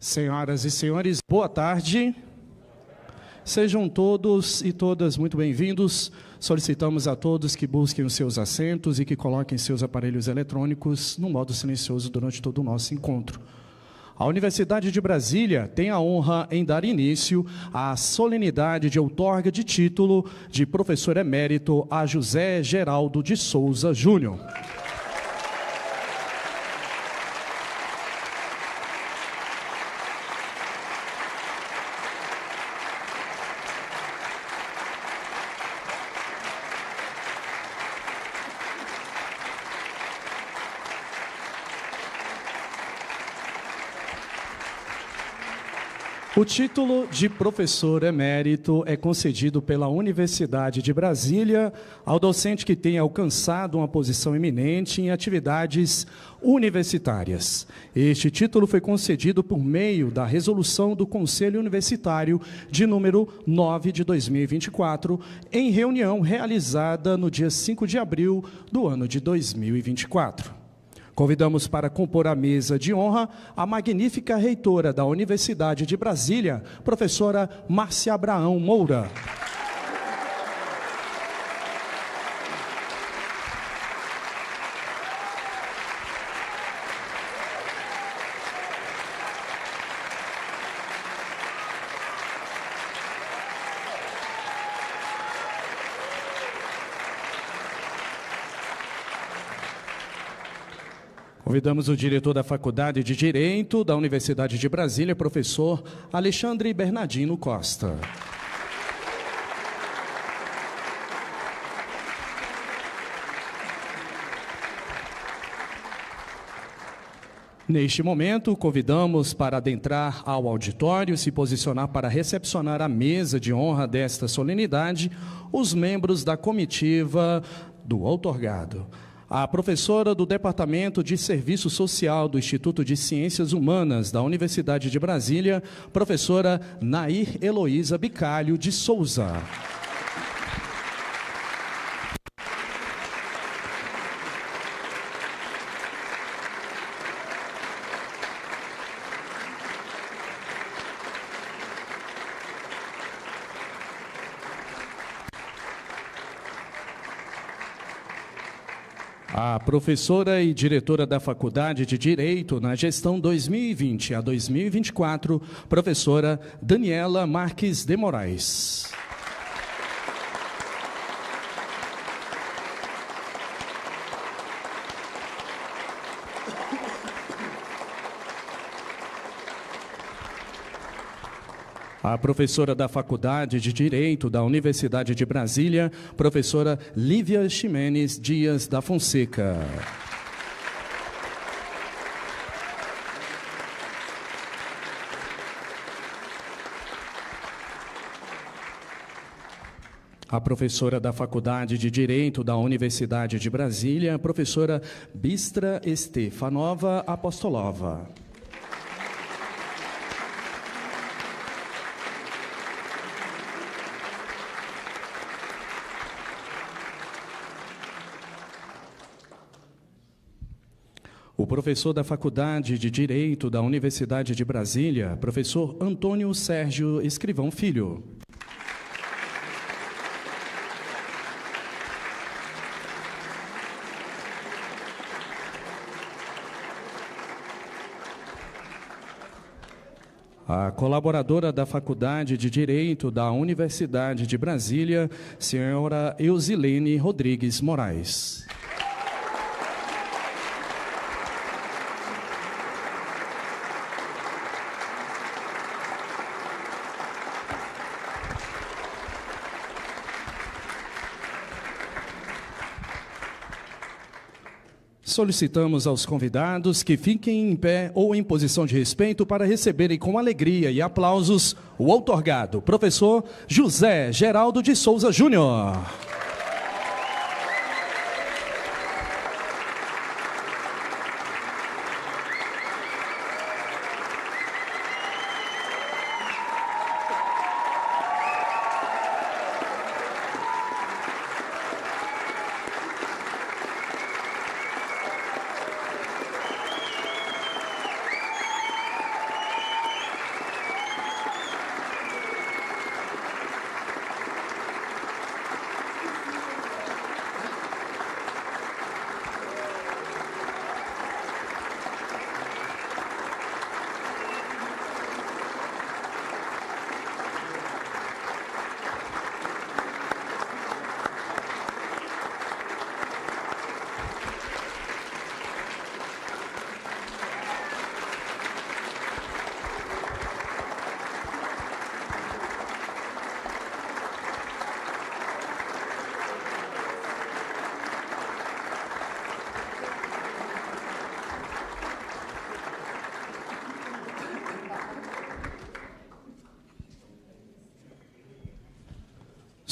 Senhoras e senhores, boa tarde. Sejam todos e todas muito bem-vindos. Solicitamos a todos que busquem os seus assentos e que coloquem seus aparelhos eletrônicos no modo silencioso durante todo o nosso encontro. A Universidade de Brasília tem a honra em dar início à solenidade de outorga de título de professor emérito a José Geraldo de Souza Júnior. O título de professor emérito é concedido pela Universidade de Brasília ao docente que tenha alcançado uma posição eminente em atividades universitárias. Este título foi concedido por meio da resolução do Conselho Universitário de número 9 de 2024, em reunião realizada no dia 5 de abril do ano de 2024. Convidamos para compor a mesa de honra a magnífica reitora da Universidade de Brasília, professora Márcia Abraão Moura. Convidamos o diretor da Faculdade de Direito da Universidade de Brasília, professor Alexandre Bernardino Costa. Neste momento, convidamos para adentrar ao auditório e se posicionar para recepcionar a mesa de honra desta solenidade os membros da comitiva do outorgado. A professora do Departamento de Serviço Social do Instituto de Ciências Humanas da Universidade de Brasília, professora Nair Heloísa Bicalho de Souza. A professora e diretora da Faculdade de Direito na gestão 2020 a 2024, professora Daniela Marques de Moraes. A professora da Faculdade de Direito da Universidade de Brasília, professora Lívia Ximenes Dias da Fonseca. A professora da Faculdade de Direito da Universidade de Brasília, professora Bistra Estefanova Apostolova. O professor da Faculdade de Direito da Universidade de Brasília, professor Antônio Sérgio Escrivão Filho. A colaboradora da Faculdade de Direito da Universidade de Brasília, senhora Eusilene Rodrigues Moraes. Solicitamos aos convidados que fiquem em pé ou em posição de respeito para receberem com alegria e aplausos o outorgado, professor José Geraldo de Souza Júnior.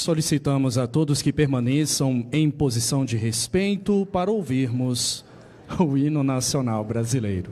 Solicitamos a todos que permaneçam em posição de respeito para ouvirmos o hino nacional brasileiro.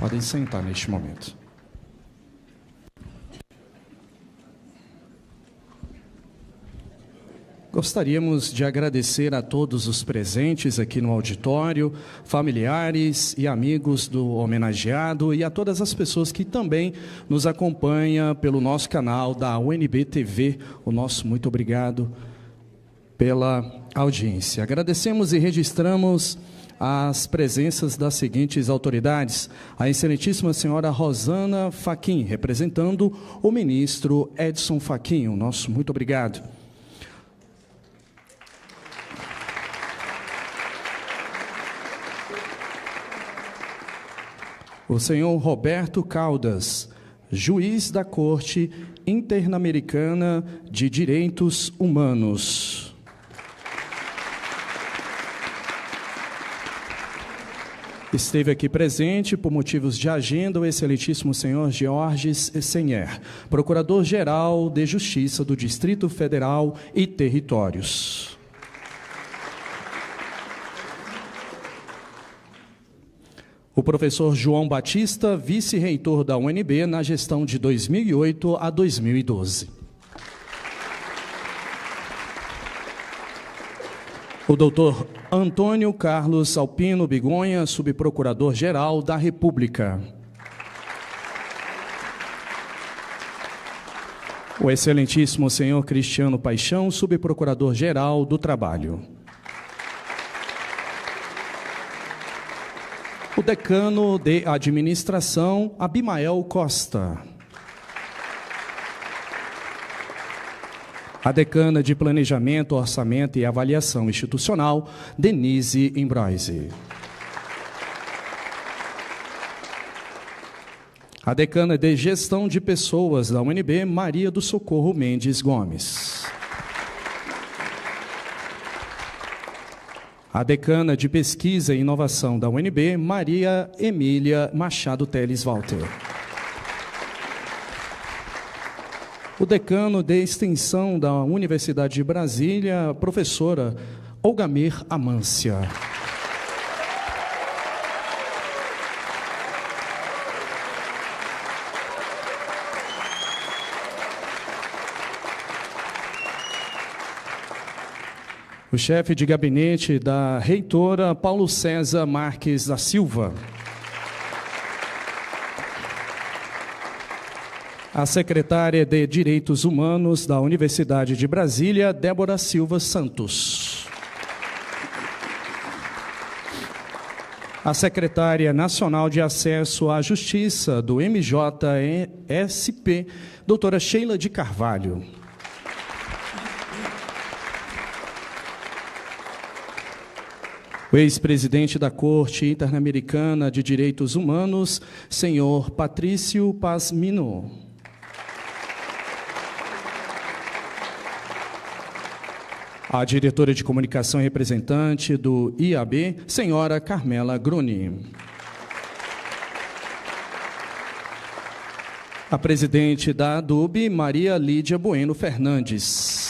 Podem sentar neste momento. Gostaríamos de agradecer a todos os presentes aqui no auditório, familiares e amigos do homenageado e a todas as pessoas que também nos acompanham pelo nosso canal da UNB TV. O nosso muito obrigado pela audiência. Agradecemos e registramos as presenças das seguintes autoridades: a excelentíssima senhora Rosana Fachin, representando o ministro Edson Fachin. O nosso muito obrigado. O senhor Roberto Caldas, juiz da Corte Interamericana de Direitos Humanos. Esteve aqui presente, por motivos de agenda, o excelentíssimo senhor Georges Senher, Procurador-Geral de Justiça do Distrito Federal e Territórios. O professor João Batista, vice-reitor da UNB na gestão de 2008 a 2012. O doutor Antônio Carlos Alpino Bigonha, subprocurador-geral da República. O excelentíssimo senhor Cristiano Paixão, subprocurador-geral do Trabalho. O decano de administração, Abimael Costa. A decana de planejamento, orçamento e avaliação institucional, Denise Imbroise. A decana de gestão de pessoas da UNB, Maria do Socorro Mendes Gomes. A decana de pesquisa e inovação da UNB, Maria Emília Machado Teles Walter. O decano de extensão da Universidade de Brasília, professora Olgamir Amância. O chefe de gabinete da reitora, Paulo César Marques da Silva. A secretária de Direitos Humanos da Universidade de Brasília, Débora Silva Santos. A secretária nacional de Acesso à Justiça do MJSP, doutora Sheila de Carvalho. O ex-presidente da Corte Interamericana de Direitos Humanos, senhor Patrício Pasmino. A diretora de comunicação e representante do IAB, senhora Carmela Gruni. A presidente da ADUB, Maria Lídia Bueno Fernandes.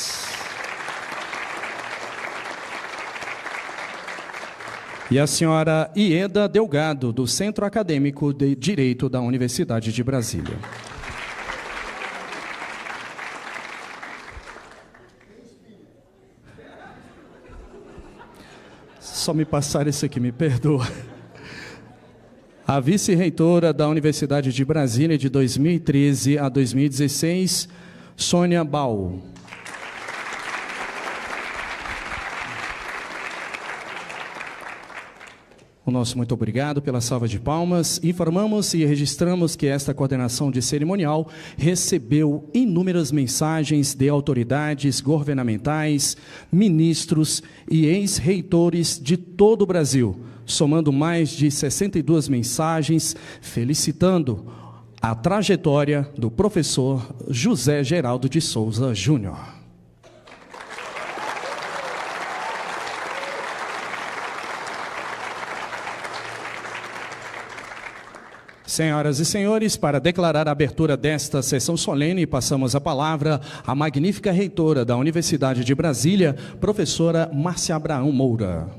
E a senhora Ieda Delgado, do Centro Acadêmico de Direito da Universidade de Brasília. Só me passar isso aqui, me perdoa. A vice-reitora da Universidade de Brasília de 2013 a 2016, Sônia Bal. O nosso muito obrigado pela salva de palmas. Informamos e registramos que esta coordenação de cerimonial recebeu inúmeras mensagens de autoridades governamentais, ministros e ex-reitores de todo o Brasil, somando mais de 62 mensagens felicitando a trajetória do professor José Geraldo de Souza Júnior. Senhoras e senhores, para declarar a abertura desta sessão solene, passamos a palavra à magnífica reitora da Universidade de Brasília, professora Márcia Abraão Moura.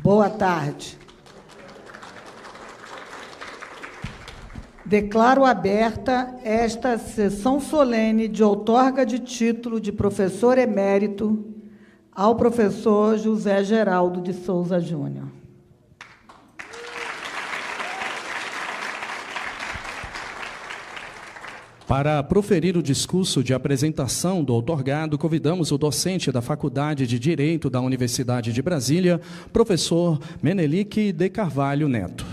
Boa tarde. Declaro aberta esta sessão solene de outorga de título de professor emérito ao professor José Geraldo de Souza Júnior. Para proferir o discurso de apresentação do outorgado, convidamos o docente da Faculdade de Direito da Universidade de Brasília, professor Menelik de Carvalho Neto.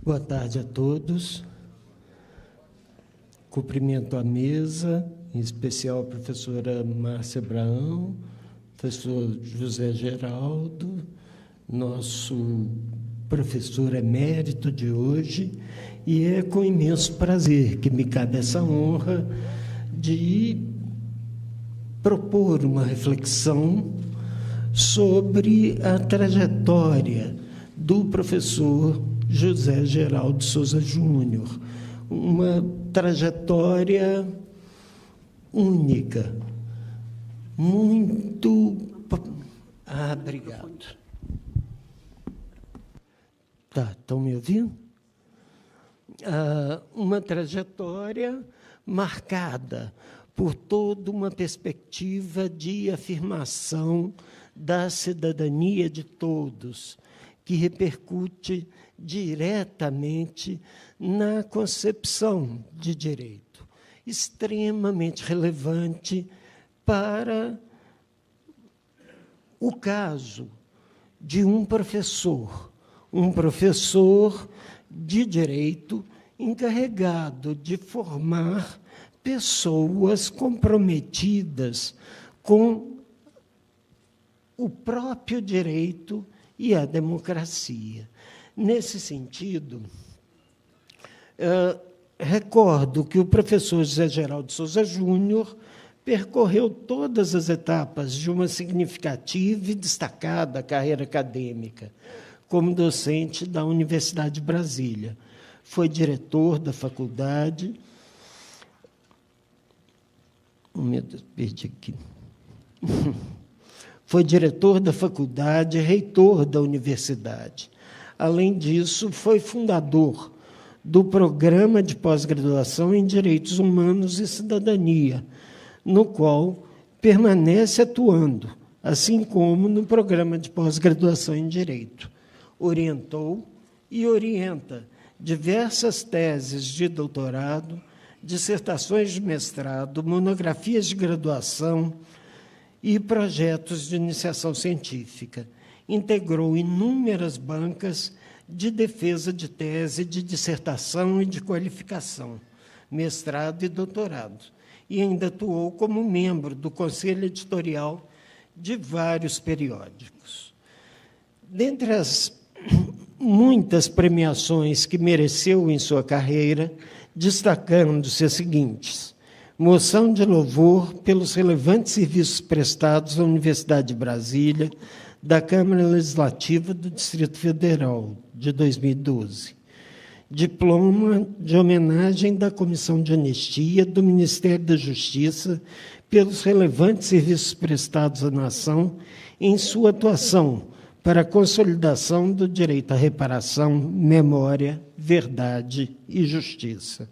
Boa tarde a todos. Cumprimento a mesa, em especial a professora Márcia Abraão, professor José Geraldo, nosso professor emérito de hoje, e é com imenso prazer que me cabe essa honra de propor uma reflexão sobre a trajetória do professor José Geraldo de Souza Júnior, uma trajetória única, muito... obrigado. Tá, estão me ouvindo? Uma trajetória marcada por toda uma perspectiva de afirmação da cidadania de todos, que repercute diretamente na concepção de direito, extremamente relevante para o caso de um professor de direito encarregado de formar pessoas comprometidas com o próprio direito e a democracia. Nesse sentido, recordo que o professor José Geraldo de Souza Júnior percorreu todas as etapas de uma significativa e destacada carreira acadêmica como docente da Universidade de Brasília. Foi diretor da faculdade... meu Deus, perdi aqui. Foi diretor da faculdade e reitor da universidade. Além disso, foi fundador do Programa de Pós-Graduação em Direitos Humanos e Cidadania, no qual permanece atuando, assim como no Programa de Pós-Graduação em Direito. Orientou e orienta diversas teses de doutorado, dissertações de mestrado, monografias de graduação e projetos de iniciação científica. Integrou inúmeras bancas de defesa de tese, de dissertação e de qualificação, mestrado e doutorado, e ainda atuou como membro do conselho editorial de vários periódicos. Dentre as muitas premiações que mereceu em sua carreira, destacando-se as seguintes: moção de louvor pelos relevantes serviços prestados à Universidade de Brasília, da Câmara Legislativa do Distrito Federal, de 2012. Diploma de homenagem da Comissão de Anistia do Ministério da Justiça pelos relevantes serviços prestados à nação em sua atuação para a consolidação do direito à reparação, memória, verdade e justiça.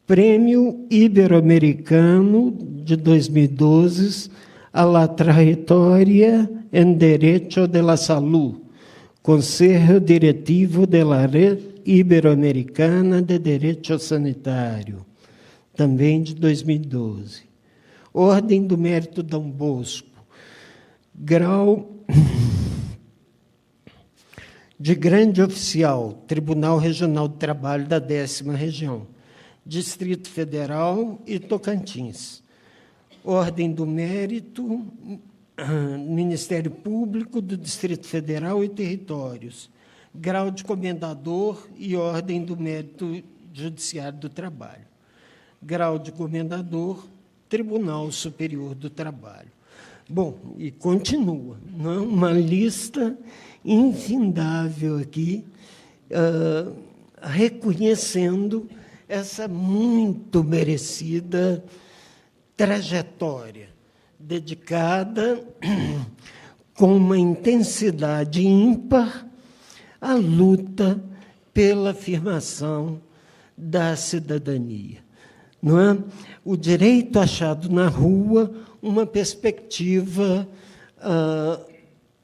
Prêmio Ibero-Americano de 2012 a la trayectoria en Derecho de la Salud, Conselho Diretivo de la Red Ibero-Americana de Direito Sanitário, também de 2012. Ordem do Mérito Dom Bosco, grau de Grande Oficial, Tribunal Regional do Trabalho da 10ª Região, Distrito Federal e Tocantins. Ordem do Mérito, Ministério Público do Distrito Federal e Territórios, grau de Comendador e Ordem do Mérito Judiciário do Trabalho, grau de Comendador, Tribunal Superior do Trabalho. Bom, e continua, não? Uma lista infindável aqui, reconhecendo essa muito merecida trajetória, dedicada com uma intensidade ímpar à luta pela afirmação da cidadania. Não é? O direito achado na rua, uma perspectiva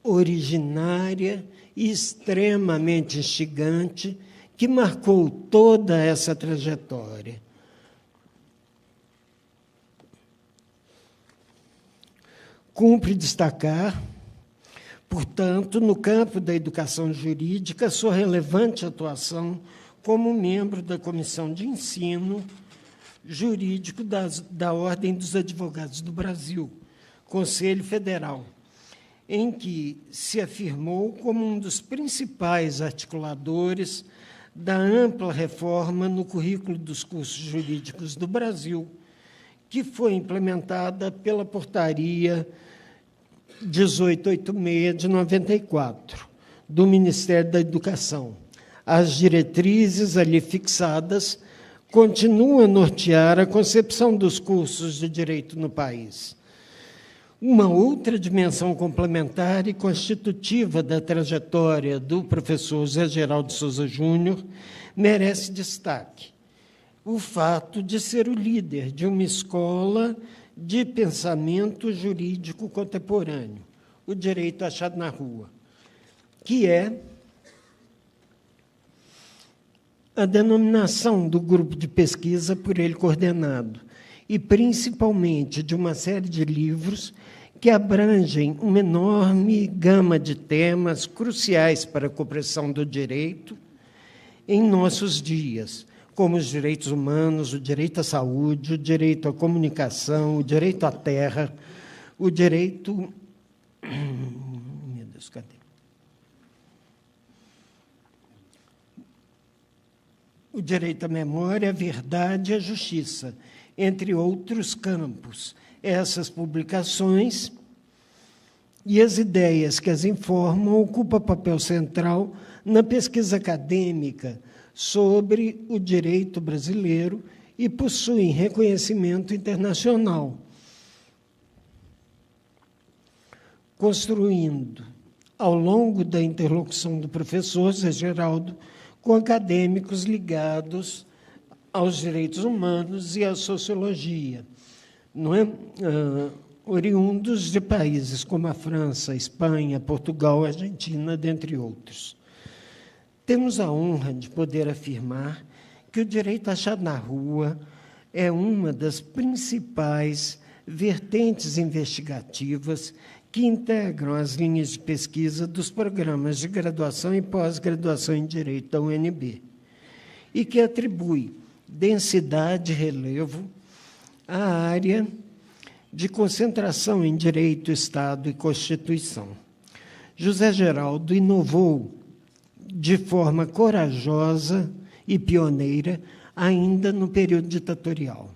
originária e extremamente instigante que marcou toda essa trajetória. Cumpre destacar, portanto, no campo da educação jurídica, sua relevante atuação como membro da Comissão de Ensino Jurídico da Ordem dos Advogados do Brasil, Conselho Federal, em que se afirmou como um dos principais articuladores da ampla reforma no currículo dos cursos jurídicos do Brasil, que foi implementada pela Portaria 1886 de 94, do Ministério da Educação. As diretrizes ali fixadas continuam a nortear a concepção dos cursos de direito no país. Uma outra dimensão complementar e constitutiva da trajetória do professor José Geraldo de Souza Júnior merece destaque: o fato de ser o líder de uma escola de pensamento jurídico contemporâneo, o direito achado na rua, que é a denominação do grupo de pesquisa por ele coordenado, e principalmente de uma série de livros que abrangem uma enorme gama de temas cruciais para a compreensão do direito em nossos dias, como os direitos humanos, o direito à saúde, o direito à comunicação, o direito à terra, o direito... Meu Deus, cadê? O direito à memória, à verdade e à justiça, entre outros campos. Essas publicações e as ideias que as informam ocupam papel central na pesquisa acadêmica sobre o direito brasileiro e possuem reconhecimento internacional, construindo, ao longo da interlocução do professor José Geraldo, com acadêmicos ligados aos direitos humanos e à sociologia, não é? Oriundos de países como a França, a Espanha, Portugal, a Argentina, dentre outros. Temos a honra de poder afirmar que o direito achado na rua é uma das principais vertentes investigativas que integram as linhas de pesquisa dos programas de graduação e pós-graduação em Direito da UNB, e que atribui densidade e relevo à área de concentração em Direito, Estado e Constituição. José Geraldo inovou de forma corajosa e pioneira ainda no período ditatorial.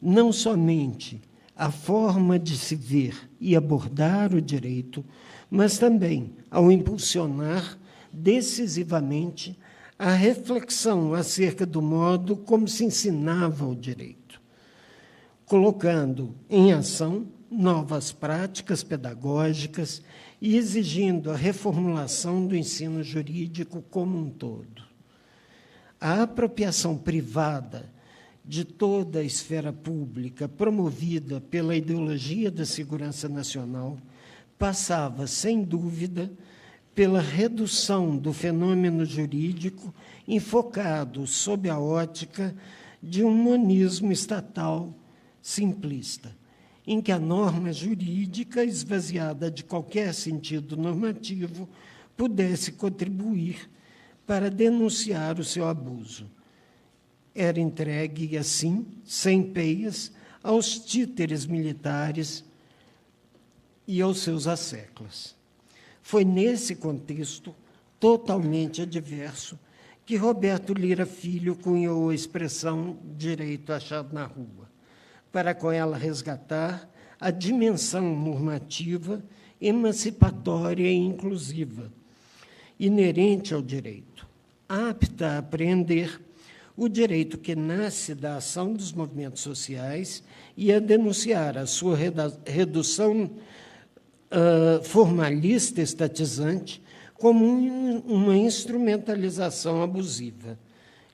Não somente a forma de se ver e abordar o direito, mas também ao impulsionar decisivamente a reflexão acerca do modo como se ensinava o direito, colocando em ação novas práticas pedagógicas e exigindo a reformulação do ensino jurídico como um todo. A apropriação privada de toda a esfera pública promovida pela ideologia da segurança nacional passava, sem dúvida, pela redução do fenômeno jurídico enfocado sob a ótica de um monismo estatal simplista, em que a norma jurídica, esvaziada de qualquer sentido normativo, pudesse contribuir para denunciar o seu abuso. Era entregue, assim, sem peias, aos títeres militares e aos seus asseclas. Foi nesse contexto, totalmente adverso, que Roberto Lira Filho cunhou a expressão direito achado na rua, para com ela resgatar a dimensão normativa, emancipatória e inclusiva, inerente ao direito, apta a apreender o direito que nasce da ação dos movimentos sociais e a denunciar a sua redução formalista estatizante como uma instrumentalização abusiva.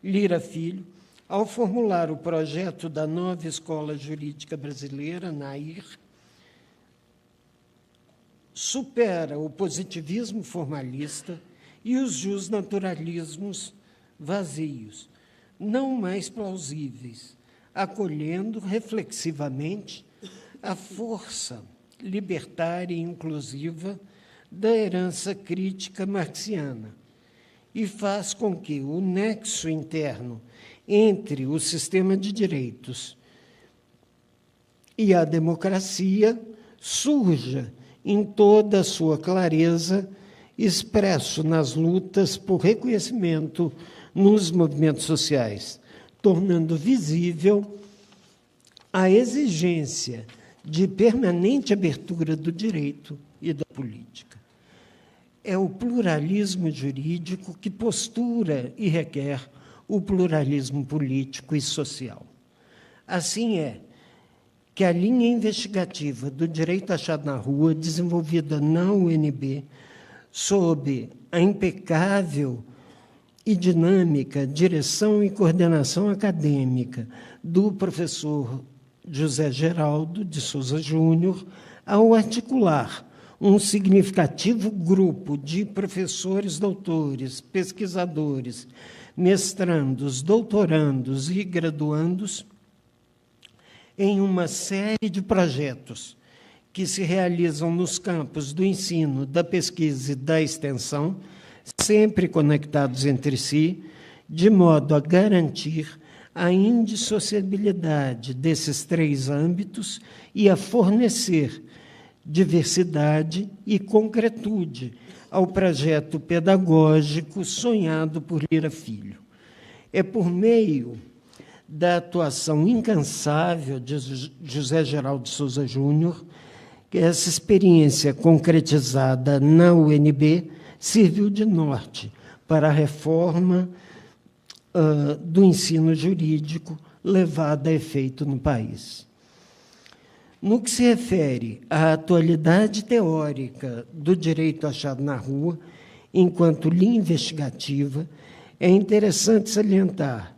Lira Filho, ao formular o projeto da nova Escola Jurídica Brasileira, NAIR, supera o positivismo formalista e os justnaturalismos vazios, não mais plausíveis, acolhendo reflexivamente a força libertária e inclusiva da herança crítica marxiana e faz com que o nexo interno entre o sistema de direitos e a democracia surja em toda a sua clareza, expresso nas lutas por reconhecimento nos movimentos sociais, tornando visível a exigência de permanente abertura do direito e da política. É o pluralismo jurídico que postura e requer o pluralismo político e social. Assim é que a linha investigativa do direito achado na rua, desenvolvida na UNB, sob a impecável e dinâmica direção e coordenação acadêmica do professor José Geraldo de Souza Júnior, ao articular um significativo grupo de professores, doutores, pesquisadores, mestrandos, doutorandos e graduandos, em uma série de projetos que se realizam nos campos do ensino, da pesquisa e da extensão, sempre conectados entre si, de modo a garantir a indissociabilidade desses três âmbitos e a fornecer diversidade e concretude ao projeto pedagógico sonhado por Lira Filho. É por meio da atuação incansável de José Geraldo de Souza Júnior que essa experiência concretizada na UNB serviu de norte para a reforma do ensino jurídico levada a efeito no país. No que se refere à atualidade teórica do direito achado na rua, enquanto linha investigativa, é interessante salientar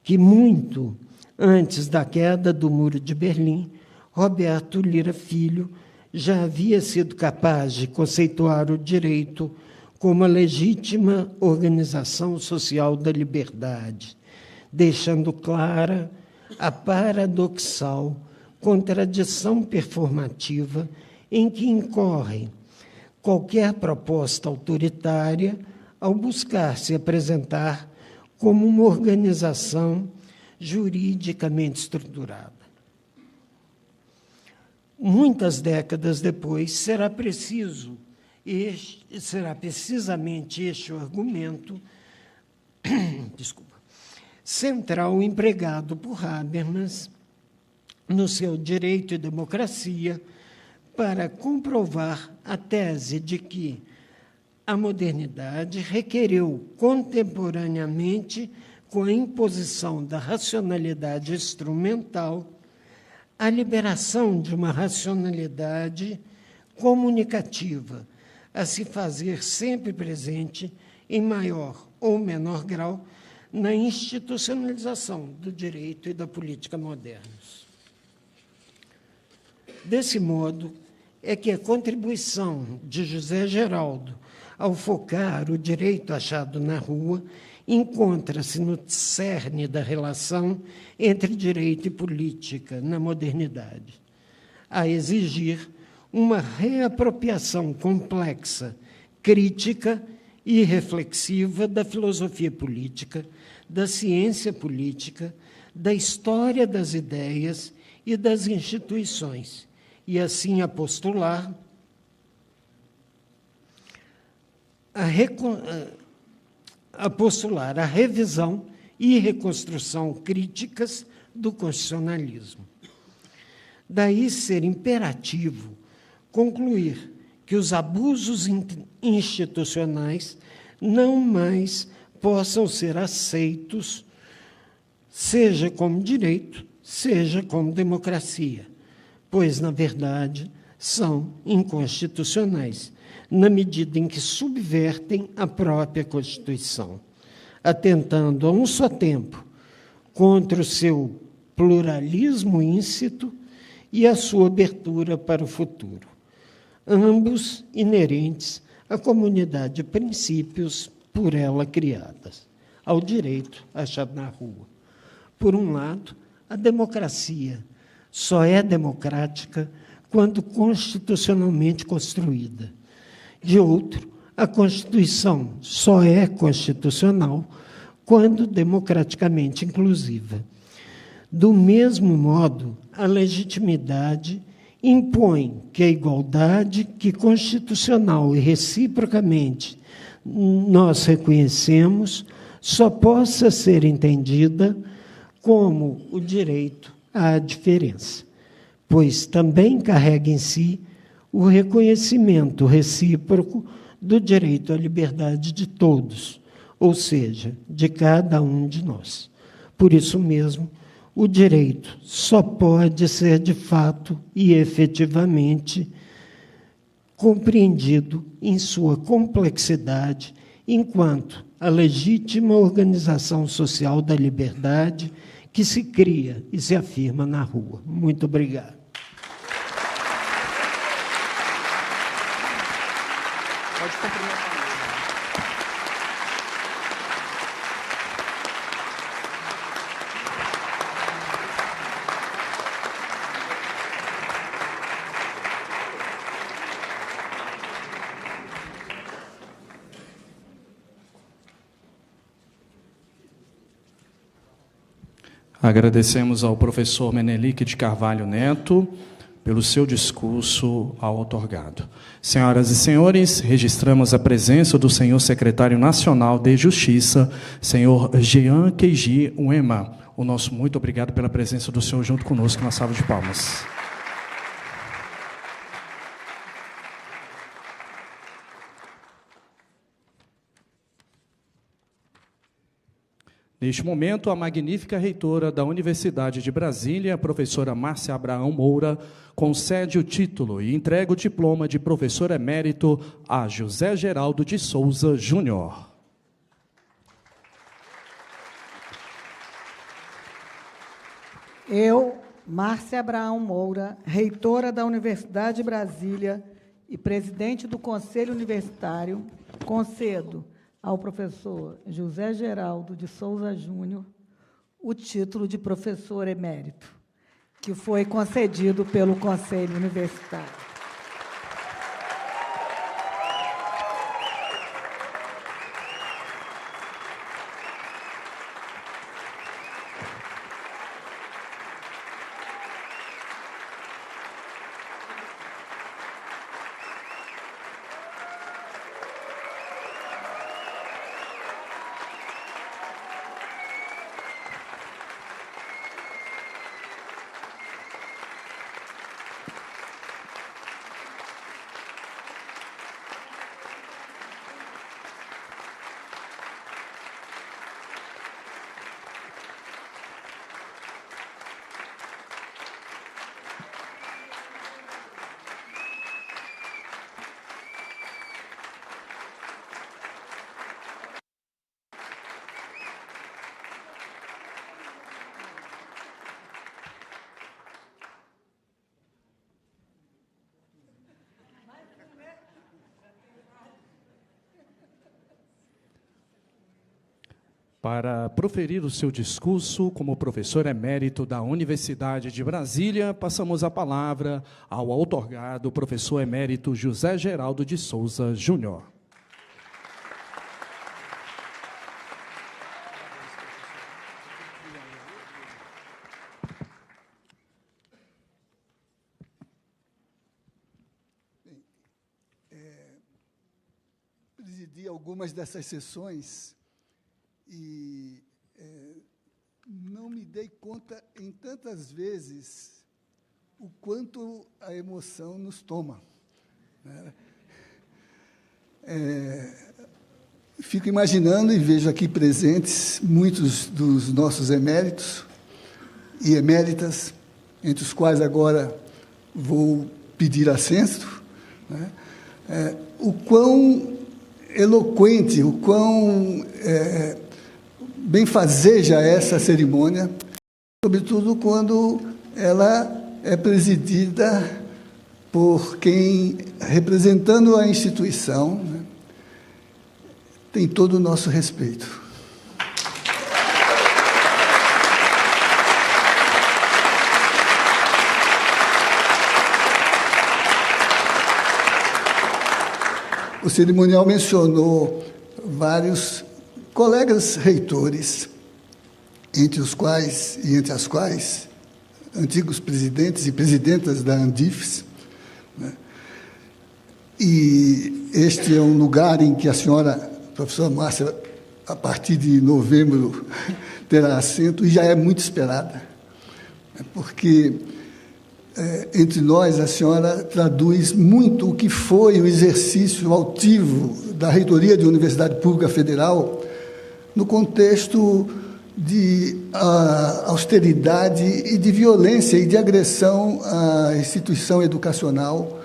que, muito antes da queda do Muro de Berlim, Roberto Lira Filho já havia sido capaz de conceituar o direito como a legítima organização social da liberdade, deixando clara a paradoxal contradição performativa em que incorre qualquer proposta autoritária ao buscar se apresentar como uma organização juridicamente estruturada. Muitas décadas depois, será precisamente este o argumento central empregado por Habermas no seu Direito e Democracia para comprovar a tese de que a modernidade requereu contemporaneamente, com a imposição da racionalidade instrumental, a liberação de uma racionalidade comunicativa, a se fazer sempre presente, em maior ou menor grau, na institucionalização do direito e da política modernos. Desse modo, é que a contribuição de José Geraldo ao focar o direito achado na rua encontra-se no cerne da relação entre direito e política na modernidade, a exigir uma reapropriação complexa, crítica e reflexiva da filosofia política, da ciência política, da história das ideias e das instituições, e assim a postular a revisão e reconstrução críticas do constitucionalismo. Daí ser imperativo concluir que os abusos institucionais não mais possam ser aceitos, seja como direito, seja como democracia, pois, na verdade, são inconstitucionais, na medida em que subvertem a própria Constituição, atentando a um só tempo contra o seu pluralismo íncito e a sua abertura para o futuro, ambos inerentes à comunidade de princípios por ela criadas, ao direito achado na rua. Por um lado, a democracia só é democrática quando constitucionalmente construída. De outro, a Constituição só é constitucional quando democraticamente inclusiva. Do mesmo modo, a legitimidade impõe que a igualdade que constitucional e reciprocamente nós reconhecemos só possa ser entendida como o direito à diferença, pois também carrega em si o reconhecimento recíproco do direito à liberdade de todos, ou seja, de cada um de nós. Por isso mesmo, o direito só pode ser de fato e efetivamente compreendido em sua complexidade, enquanto a legítima organização social da liberdade que se cria e se afirma na rua. Muito obrigado. Pode cumprimentar. Agradecemos ao professor Menelik de Carvalho Neto pelo seu discurso ao outorgado. Senhoras e senhores, registramos a presença do senhor secretário nacional de Justiça, senhor Jean Keiji Uema. O nosso muito obrigado pela presença do senhor junto conosco na salva de palmas. Neste momento, a magnífica reitora da Universidade de Brasília, a professora Márcia Abraão Moura, concede o título e entrega o diploma de professor emérito a José Geraldo de Souza Júnior. Eu, Márcia Abraão Moura, reitora da Universidade de Brasília e presidente do Conselho Universitário, concedo ao professor José Geraldo de Souza Júnior o título de professor emérito, que foi concedido pelo Conselho Universitário. Para proferir o seu discurso como professor emérito da Universidade de Brasília, passamos a palavra ao outorgado professor emérito José Geraldo de Souza Júnior. Presidi algumas dessas sessões e não me dei conta em tantas vezes o quanto a emoção nos toma, né? Fico imaginando e vejo aqui presentes muitos dos nossos eméritos e eméritas, entre os quais agora vou pedir assento, né? O quão eloquente, o quão benfazeja essa cerimônia, sobretudo quando ela é presidida por quem, representando a instituição, né, tem todo o nosso respeito. O cerimonial mencionou vários colegas reitores, entre as quais antigos presidentes e presidentas da Andifes, né? E este é um lugar em que a senhora, professora Márcia, a partir de novembro, terá assento, e já é muito esperada, porque entre nós a senhora traduz muito o que foi o exercício altivo da reitoria de Universidade Pública Federal no contexto de austeridade e de violência e de agressão à instituição educacional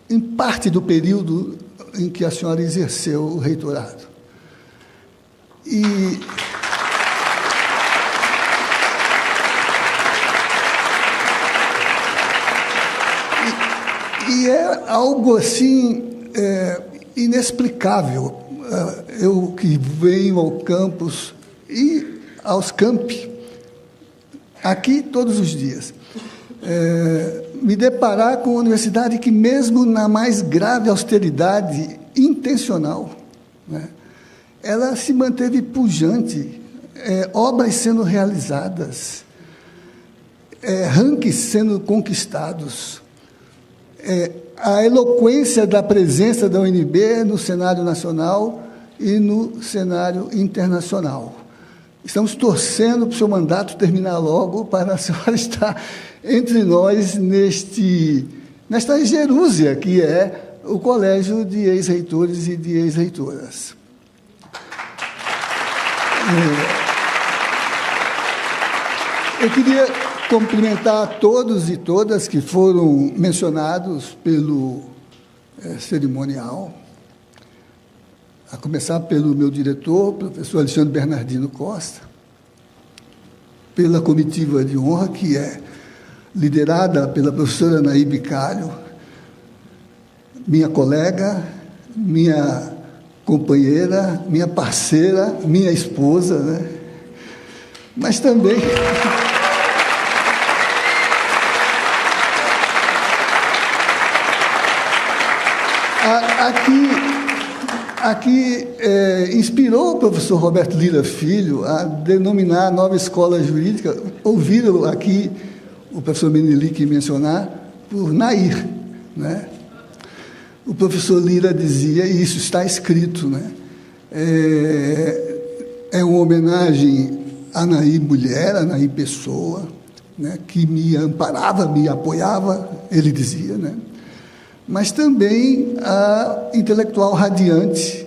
em parte do período em que a senhora exerceu o reitorado. E é algo assim inexplicável. Eu que venho ao campus e aos campi, aqui todos os dias, me deparar com uma universidade que, mesmo na mais grave austeridade intencional, né, ela se manteve pujante, obras sendo realizadas, rankings sendo conquistados, a eloquência da presença da UNB no cenário nacional e no cenário internacional. Estamos torcendo para o seu mandato terminar logo, para a senhora estar entre nós nesta gerúzia que é o Colégio de Ex-Reitores e de Ex-Reitoras. Eu queria cumprimentar a todos e todas que foram mencionados pelo cerimonial, a começar pelo meu diretor, professor Alexandre Bernardino Costa, pela comitiva de honra, que é liderada pela professora Anaí Bicalho, minha colega, minha companheira, minha parceira, minha esposa, né? Mas também aqui inspirou o professor Roberto Lira Filho a denominar a nova escola jurídica, ouviram aqui o professor Menelik mencionar, por Nair, né? O professor Lira dizia, e isso está escrito, né? É uma homenagem a Nair mulher, a Nair pessoa, né? Que me amparava, me apoiava, ele dizia, né? Mas também a intelectual radiante,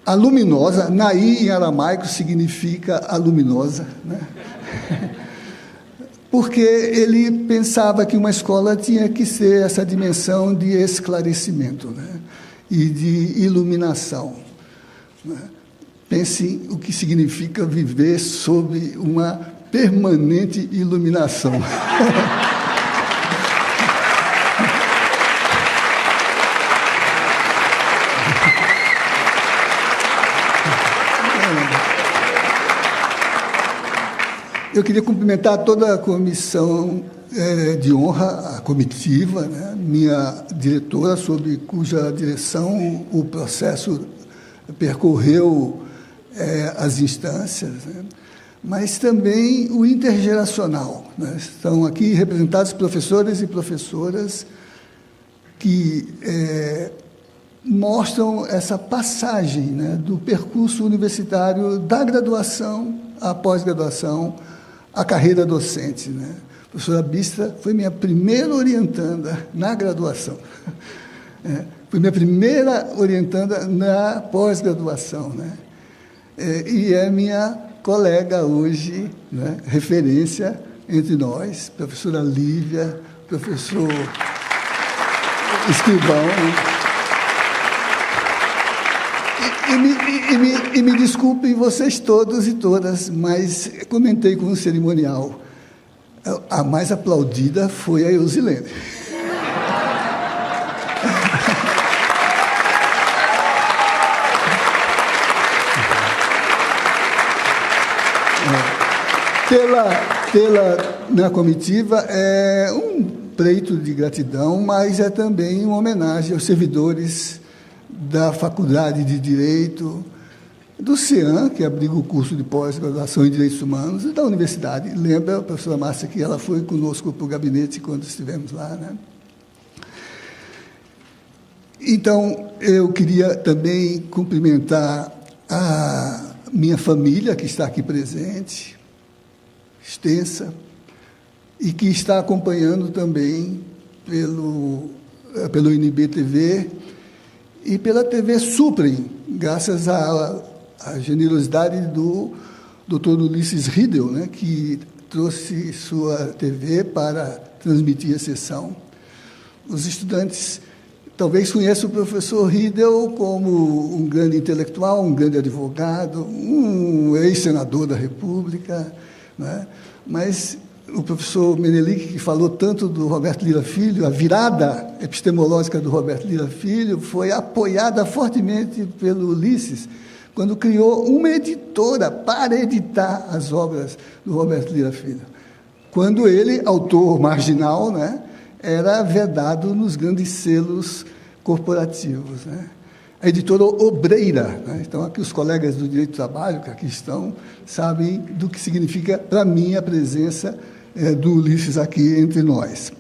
a luminosa. Nair, em aramaico, significa a luminosa, né? Porque ele pensava que uma escola tinha que ser essa dimensão de esclarecimento, né? E de iluminação, né? Pense o que significa viver sob uma permanente iluminação. Eu queria cumprimentar toda a comissão de honra, a comitiva, né? Minha diretora, sob cuja direção o processo percorreu as instâncias, né? Mas também o intergeracional, né? Estão aqui representados professores e professoras que mostram essa passagem, né, do percurso universitário da graduação à pós-graduação, a carreira docente, né? A professora Bistra foi minha primeira orientanda na graduação, foi minha primeira orientanda na pós-graduação, né? E é minha colega hoje, né, referência entre nós, professora Lívia, professor Escrivão, né? E me desculpem vocês todos e todas, mas comentei com o cerimonial. A mais aplaudida foi a Eusilene. Na comitiva é um pleito de gratidão, mas é também uma homenagem aos servidores da Faculdade de Direito, do CEAM, que abriga o curso de pós-graduação em Direitos Humanos, e da universidade. Lembra, a professora Márcia, que ela foi conosco para o gabinete quando estivemos lá, né? Então, eu queria também cumprimentar a minha família, que está aqui presente, extensa, e que está acompanhando também pelo INB-TV e pela TV Suprem, graças à generosidade do Dr. Ulisses Riedel, né, que trouxe sua TV para transmitir a sessão. Os estudantes talvez conheçam o professor Riedel como um grande intelectual, um grande advogado, um ex-senador da República, né? Mas o professor Menelik, que falou tanto do Roberto Lira Filho, a virada epistemológica do Roberto Lira Filho foi apoiada fortemente pelo Ulisses, quando criou uma editora para editar as obras do Roberto Lira Filho. Quando ele, autor marginal, né, era vedado nos grandes selos corporativos, né? A editora Obreira, né? Então, aqui os colegas do Direito do Trabalho, que aqui estão, sabem do que significa, para mim, a presença do Ulisses aqui entre nós.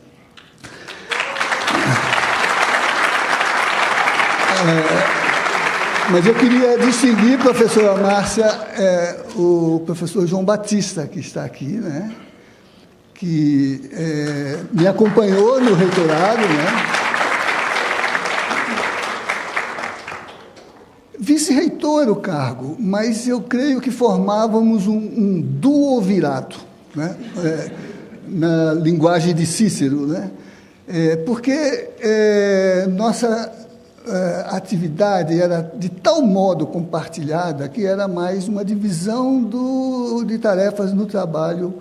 Mas eu queria distinguir, professora Márcia, o professor João Batista, que está aqui, né? Que me acompanhou no reitorado, né? Vice-reitor o cargo, mas eu creio que formávamos um duovirato, né? Na linguagem de Cícero, né? Porque nossa atividade era de tal modo compartilhada que era mais uma divisão de tarefas no trabalho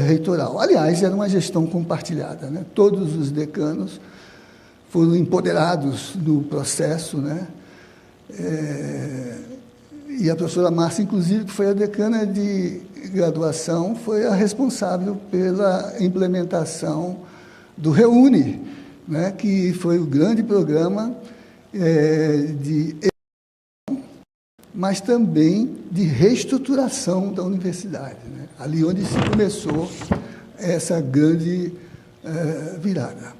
reitoral. Aliás, era uma gestão compartilhada, né? Todos os decanos foram empoderados no processo, né? E a professora Márcia, inclusive, que foi a decana de graduação, foi a responsável pela implementação do REUNE, né? Que foi o grande programa de mas também de reestruturação da universidade, né? Ali onde se começou essa grande virada.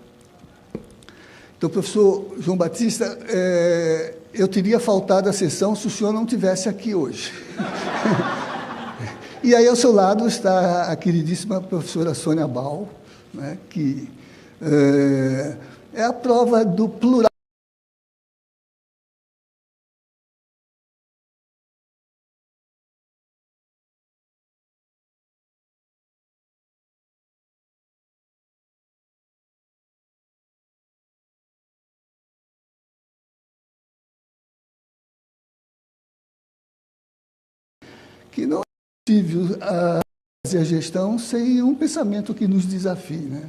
Então, professor João Batista, eu teria faltado à sessão se o senhor não estivesse aqui hoje. E aí, ao seu lado, está a queridíssima professora Sônia Bal, né, que é a prova do plural. Que não é possível fazer a gestão sem um pensamento que nos desafie, né?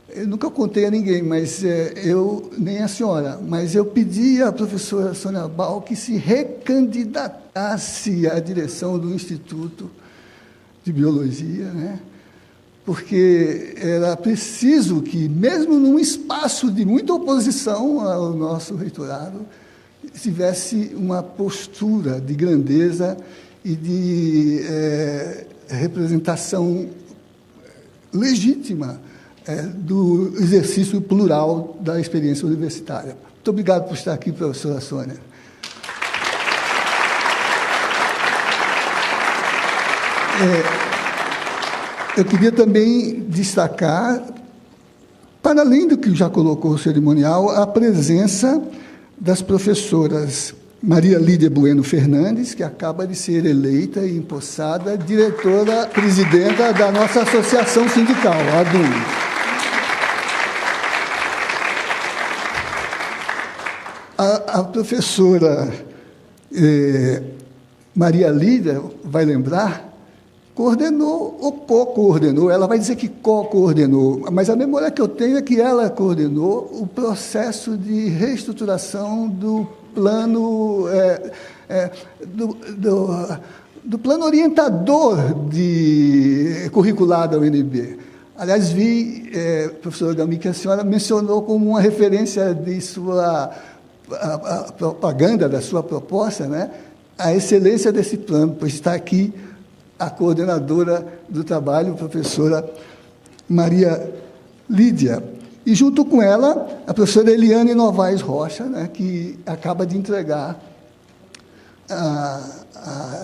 Eu nunca contei a ninguém, mas eu, nem a senhora, mas eu pedi à professora Sônia Bal que se recandidatasse à direção do Instituto de Biologia, né? Porque era preciso que, mesmo num espaço de muita oposição ao nosso reitorado, tivesse uma postura de grandeza e de representação legítima do exercício plural da experiência universitária. Muito obrigado por estar aqui, professora Sônia. Eu queria também destacar, para além do que já colocou o cerimonial, a presença das professoras Maria Lídia Bueno Fernandes, que acaba de ser eleita e empossada presidenta da nossa associação sindical, a ADUM. A professora Maria Lídia, vai lembrar, coordenou ou co-coordenou, ela vai dizer que co-coordenou, mas a memória que eu tenho é que ela coordenou o processo de reestruturação do plano do plano orientador curricular da UNB. Aliás, vi, professora Gami, que a senhora mencionou como uma referência de sua a propaganda da sua proposta, né, a excelência desse plano, pois está aqui a coordenadora do trabalho, a professora Maria Lídia, e junto com ela, a professora Eliane Novaes Rocha, né, que acaba de entregar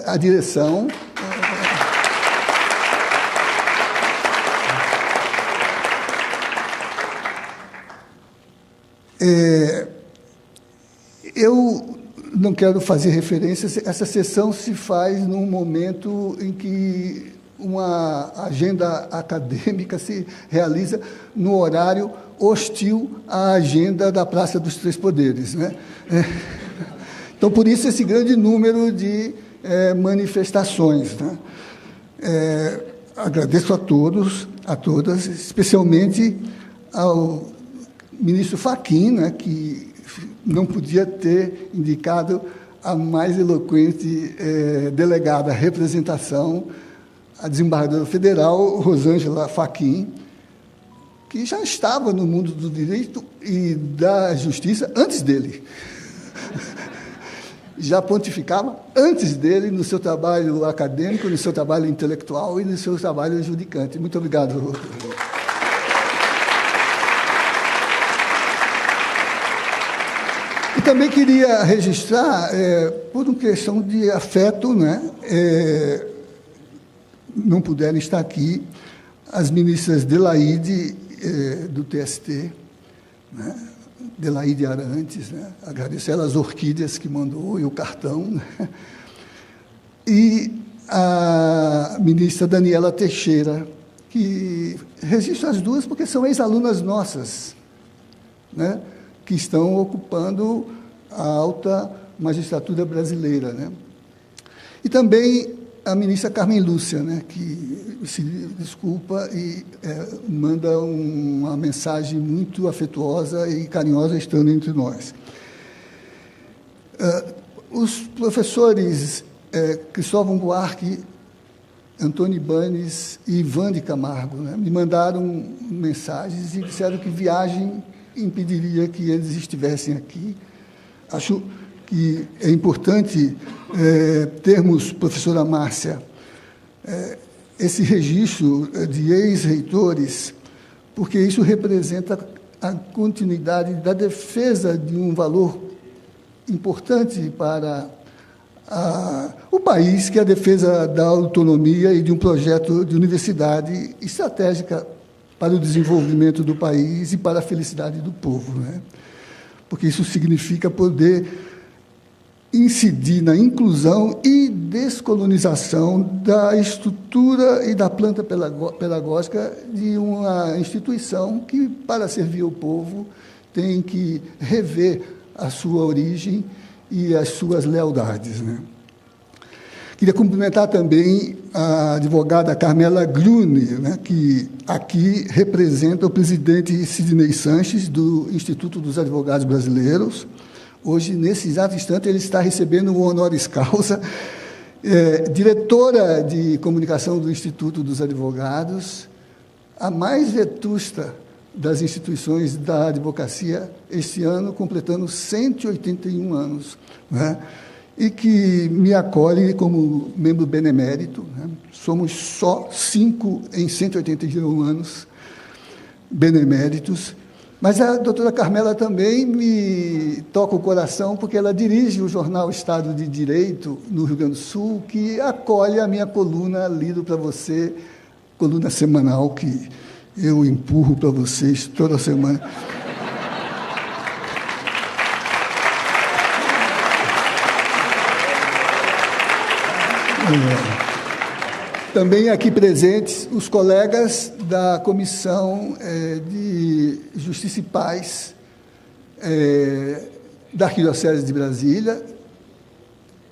a direção. Eu não quero fazer referências, essa sessão se faz num momento em que uma agenda acadêmica se realiza no horário hostil à agenda da Praça dos Três Poderes, né? Então, por isso, esse grande número de manifestações, né? Agradeço a todos, a todas, especialmente ao ministro Fachin, né, que não podia ter indicado a mais eloquente delegada à representação, a desembargadora federal Rosângela Fachin, que já estava no mundo do direito e da justiça antes dele. Já pontificava antes dele no seu trabalho acadêmico, no seu trabalho intelectual e no seu trabalho judicante. Muito obrigado. E também queria registrar, por uma questão de afeto, né, não puderam estar aqui, as ministras Delaide, do TST, né, Delaide Arantes, né, agradecer ela as orquídeas que mandou e o cartão, né, e a ministra Daniela Teixeira, que registro as duas porque são ex-alunas nossas, né, que estão ocupando a alta magistratura brasileira, né? E também a ministra Carmen Lúcia, né, que se desculpa e manda uma mensagem muito afetuosa e carinhosa estando entre nós. Os professores Cristóvão Buarque, Antônio Ibanes e Ivan de Camargo, né, me mandaram mensagens e disseram que viagem impediria que eles estivessem aqui. Acho que é importante termos, professora Márcia, esse registro de ex-reitores, porque isso representa a continuidade da defesa de um valor importante para o país, que é a defesa da autonomia e de um projeto de universidade estratégica para o desenvolvimento do país e para a felicidade do povo, né? Porque isso significa poder incidir na inclusão e descolonização da estrutura e da planta pedagógica de uma instituição que, para servir o povo, tem que rever a sua origem e as suas lealdades, né? Queria cumprimentar também a advogada Carmela Grune, né, que aqui representa o presidente Sidney Sanches, do Instituto dos Advogados Brasileiros. Hoje, nesse exato instante, ele está recebendo o honoris causa, diretora de comunicação do Instituto dos Advogados, a mais vetusta das instituições da advocacia, este ano, completando 181 anos, né? E que me acolhe como membro benemérito, né? Somos só 5 em 181 anos beneméritos, mas a doutora Carmela também me toca o coração, porque ela dirige o jornal Estado de Direito, no Rio Grande do Sul, que acolhe a minha coluna, lido para você, coluna semanal, que eu empurro para vocês toda semana. Também aqui presentes os colegas da Comissão de Justiça e Paz da Arquidiocese de Brasília.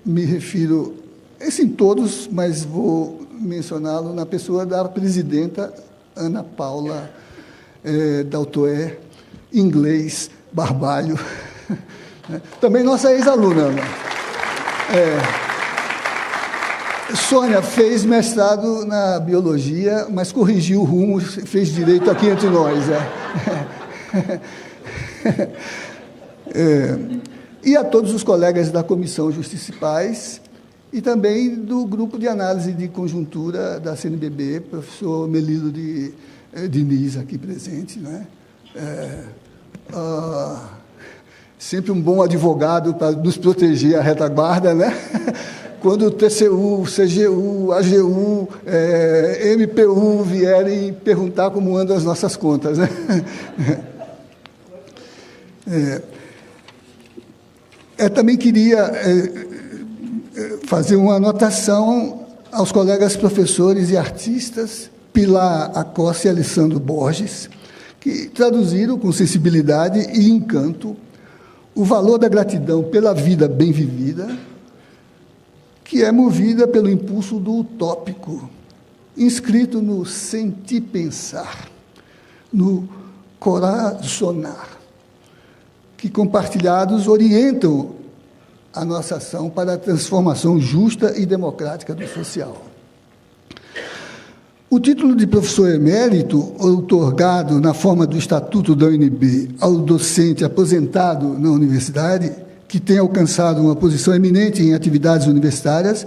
Me refiro, em todos, mas vou mencioná-lo na pessoa da presidenta Ana Paula Daltoé, inglês, Barbalho. Também nossa ex-aluna. Sônia fez mestrado na biologia, mas corrigiu o rumo, fez direito aqui entre nós. E a todos os colegas da Comissão Justiça e Paz, e também do Grupo de Análise de Conjuntura da CNBB, professor Melilo de Diniz, aqui presente, né? Sempre um bom advogado para nos proteger a retaguarda, né? Quando o TCU, CGU, AGU, MPU vierem perguntar como andam as nossas contas, né? Também queria fazer uma anotação aos colegas professores e artistas, Pilar Acosta e Alessandro Borges, que traduziram com sensibilidade e encanto o valor da gratidão pela vida bem vivida, que é movida pelo impulso do utópico, inscrito no sentir pensar, no corazonar, que compartilhados orientam a nossa ação para a transformação justa e democrática do social. O título de professor emérito, outorgado na forma do Estatuto da UNB ao docente aposentado na universidade, que tem alcançado uma posição eminente em atividades universitárias,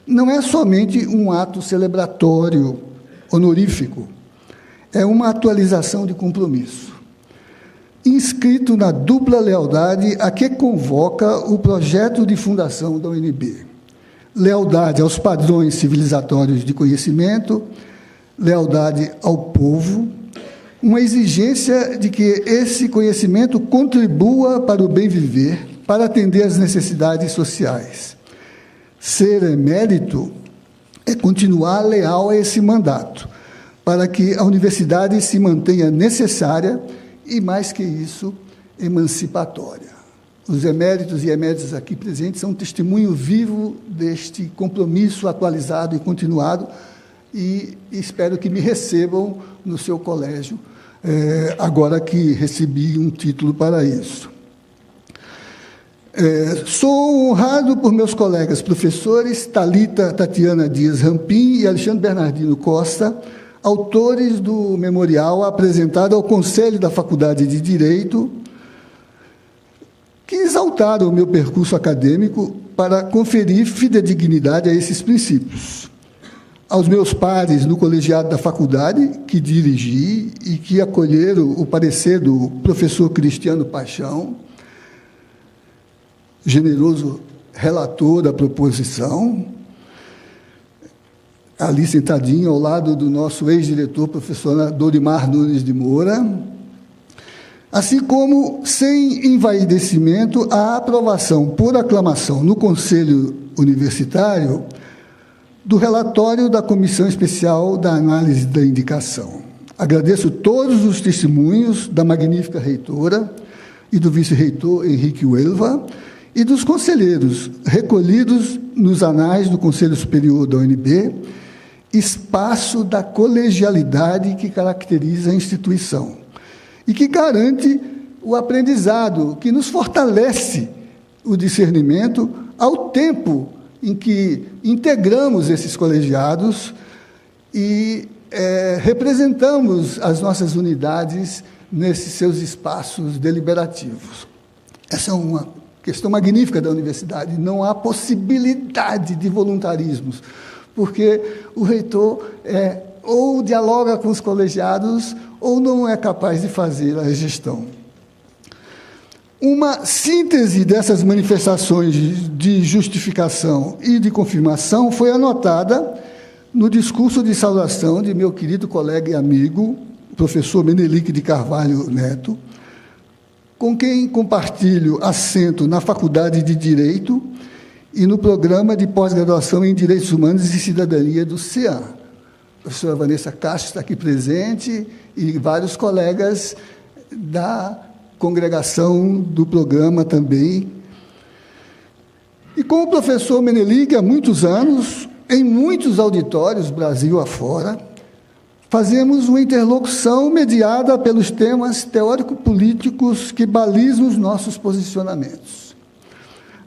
não é somente um ato celebratório, honorífico, é uma atualização de compromisso, inscrito na dupla lealdade a que convoca o projeto de fundação da UNB. Lealdade aos padrões civilizatórios de conhecimento, lealdade ao povo, uma exigência de que esse conhecimento contribua para o bem viver, para atender às necessidades sociais. Ser emérito é continuar leal a esse mandato, para que a universidade se mantenha necessária e, mais que isso, emancipatória. Os eméritos e eméritas aqui presentes são um testemunho vivo deste compromisso atualizado e continuado, e espero que me recebam no seu colégio, agora que recebi um título para isso. Sou honrado por meus colegas professores Thalita Tatiana Dias Rampim e Alexandre Bernardino Costa, autores do memorial apresentado ao Conselho da Faculdade de Direito, que exaltaram o meu percurso acadêmico para conferir fidedignidade a esses princípios. Aos meus pares no colegiado da faculdade, que dirigi e que acolheram o parecer do professor Cristiano Paixão, generoso relator da proposição, ali sentadinho ao lado do nosso ex-diretor, professor Dorimar Nunes de Moura, assim como, sem envaidecimento, a aprovação por aclamação no Conselho Universitário do relatório da Comissão Especial da Análise da Indicação. Agradeço todos os testemunhos da magnífica reitora e do vice-reitor Henrique Uelva e dos conselheiros recolhidos nos anais do Conselho Superior da UNB, espaço da colegialidade que caracteriza a instituição e que garante o aprendizado, que nos fortalece o discernimento ao tempo em que integramos esses colegiados e representamos as nossas unidades nesses seus espaços deliberativos. Essa é uma questão magnífica da universidade. Não há possibilidade de voluntarismos, porque o reitor ou dialoga com os colegiados ou não é capaz de fazer a gestão. Uma síntese dessas manifestações de justificação e de confirmação foi anotada no discurso de saudação de meu querido colega e amigo, professor Menelik de Carvalho Neto, com quem compartilho assento na Faculdade de Direito e no Programa de Pós-Graduação em Direitos Humanos e Cidadania do CEAM. A professora Vanessa Castro está aqui presente e vários colegas da congregação do programa também. E com o professor Menelik, há muitos anos, em muitos auditórios, Brasil afora, fazemos uma interlocução mediada pelos temas teórico-políticos que balizam os nossos posicionamentos.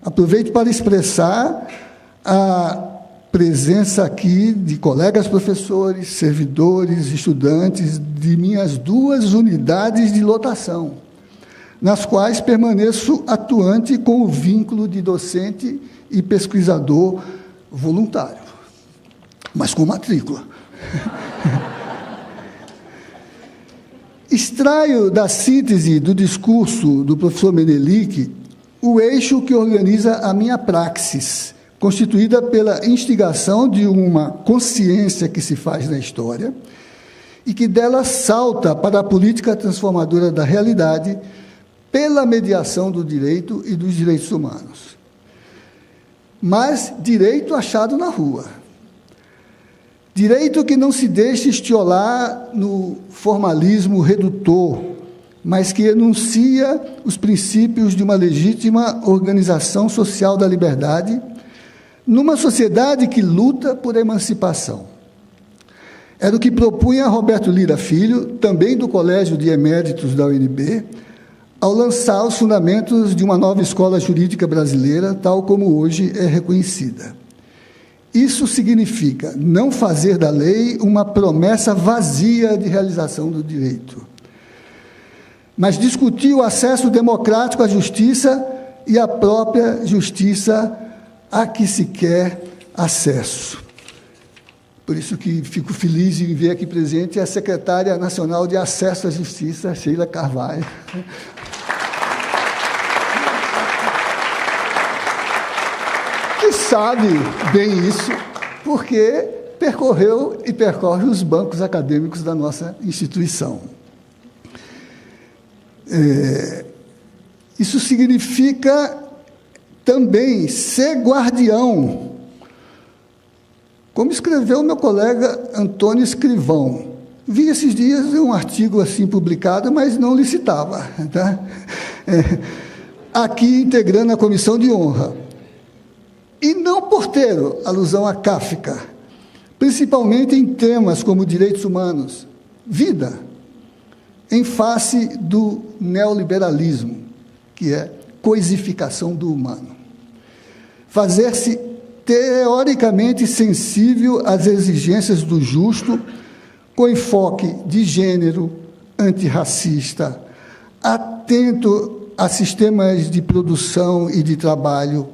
Aproveito para expressar a presença aqui de colegas professores, servidores, estudantes de minhas duas unidades de lotação, nas quais permaneço atuante com o vínculo de docente e pesquisador voluntário, mas com matrícula. Extraio da síntese do discurso do professor Menelik o eixo que organiza a minha praxis, constituída pela instigação de uma consciência que se faz na história e que dela salta para a política transformadora da realidade pela mediação do direito e dos direitos humanos. Mas direito achado na rua. Direito que não se deixa estiolar no formalismo redutor, mas que enuncia os princípios de uma legítima organização social da liberdade numa sociedade que luta por emancipação. Era o que propunha Roberto Lira Filho, também do Colégio de Eméritos da UNB, ao lançar os fundamentos de uma nova escola jurídica brasileira, tal como hoje é reconhecida. Isso significa não fazer da lei uma promessa vazia de realização do direito, mas discutir o acesso democrático à justiça e a própria justiça a que se quer acesso. Por isso que fico feliz em ver aqui presente a secretária nacional de Acesso à Justiça, Sheila Carvalho. Que sabe bem isso, porque percorreu e percorre os bancos acadêmicos da nossa instituição. Isso significa também ser guardião, como escreveu meu colega Antônio Escrivão. Vi esses dias um artigo assim publicado, mas não lhe citava, tá? Aqui integrando a comissão de honra. E não porteiro, alusão a Kafka, principalmente em temas como direitos humanos, vida, em face do neoliberalismo, que é coisificação do humano. Fazer-se teoricamente sensível às exigências do justo, com enfoque de gênero, antirracista, atento a sistemas de produção e de trabalho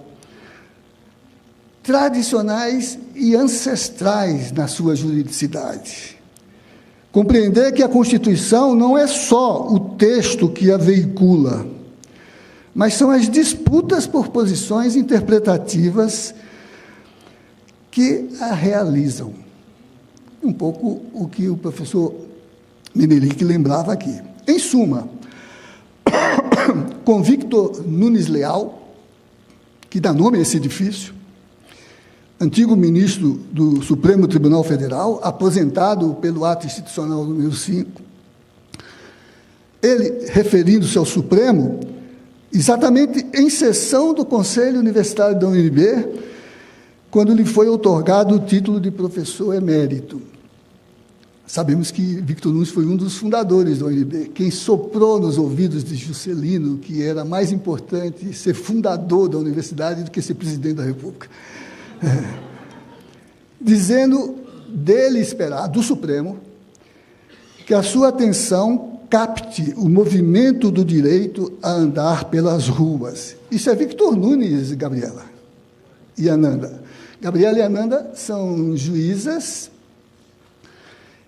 tradicionais e ancestrais na sua juridicidade. Compreender que a Constituição não é só o texto que a veicula, mas são as disputas por posições interpretativas que a realizam. Um pouco o que o professor Menelik lembrava aqui. Em suma, com Victor Nunes Leal, que dá nome a esse edifício, antigo ministro do Supremo Tribunal Federal, aposentado pelo ato institucional número 5, ele, referindo-se ao Supremo, exatamente em sessão do Conselho Universitário da UNB, quando lhe foi outorgado o título de professor emérito. Sabemos que Victor Nunes foi um dos fundadores da UNB, quem soprou nos ouvidos de Juscelino que era mais importante ser fundador da universidade do que ser presidente da República. Dizendo dele esperar, do Supremo, que a sua atenção capte o movimento do direito a andar pelas ruas. Isso é Victor Nunes, Gabriela e Ananda. Gabriela e Ananda são juízas,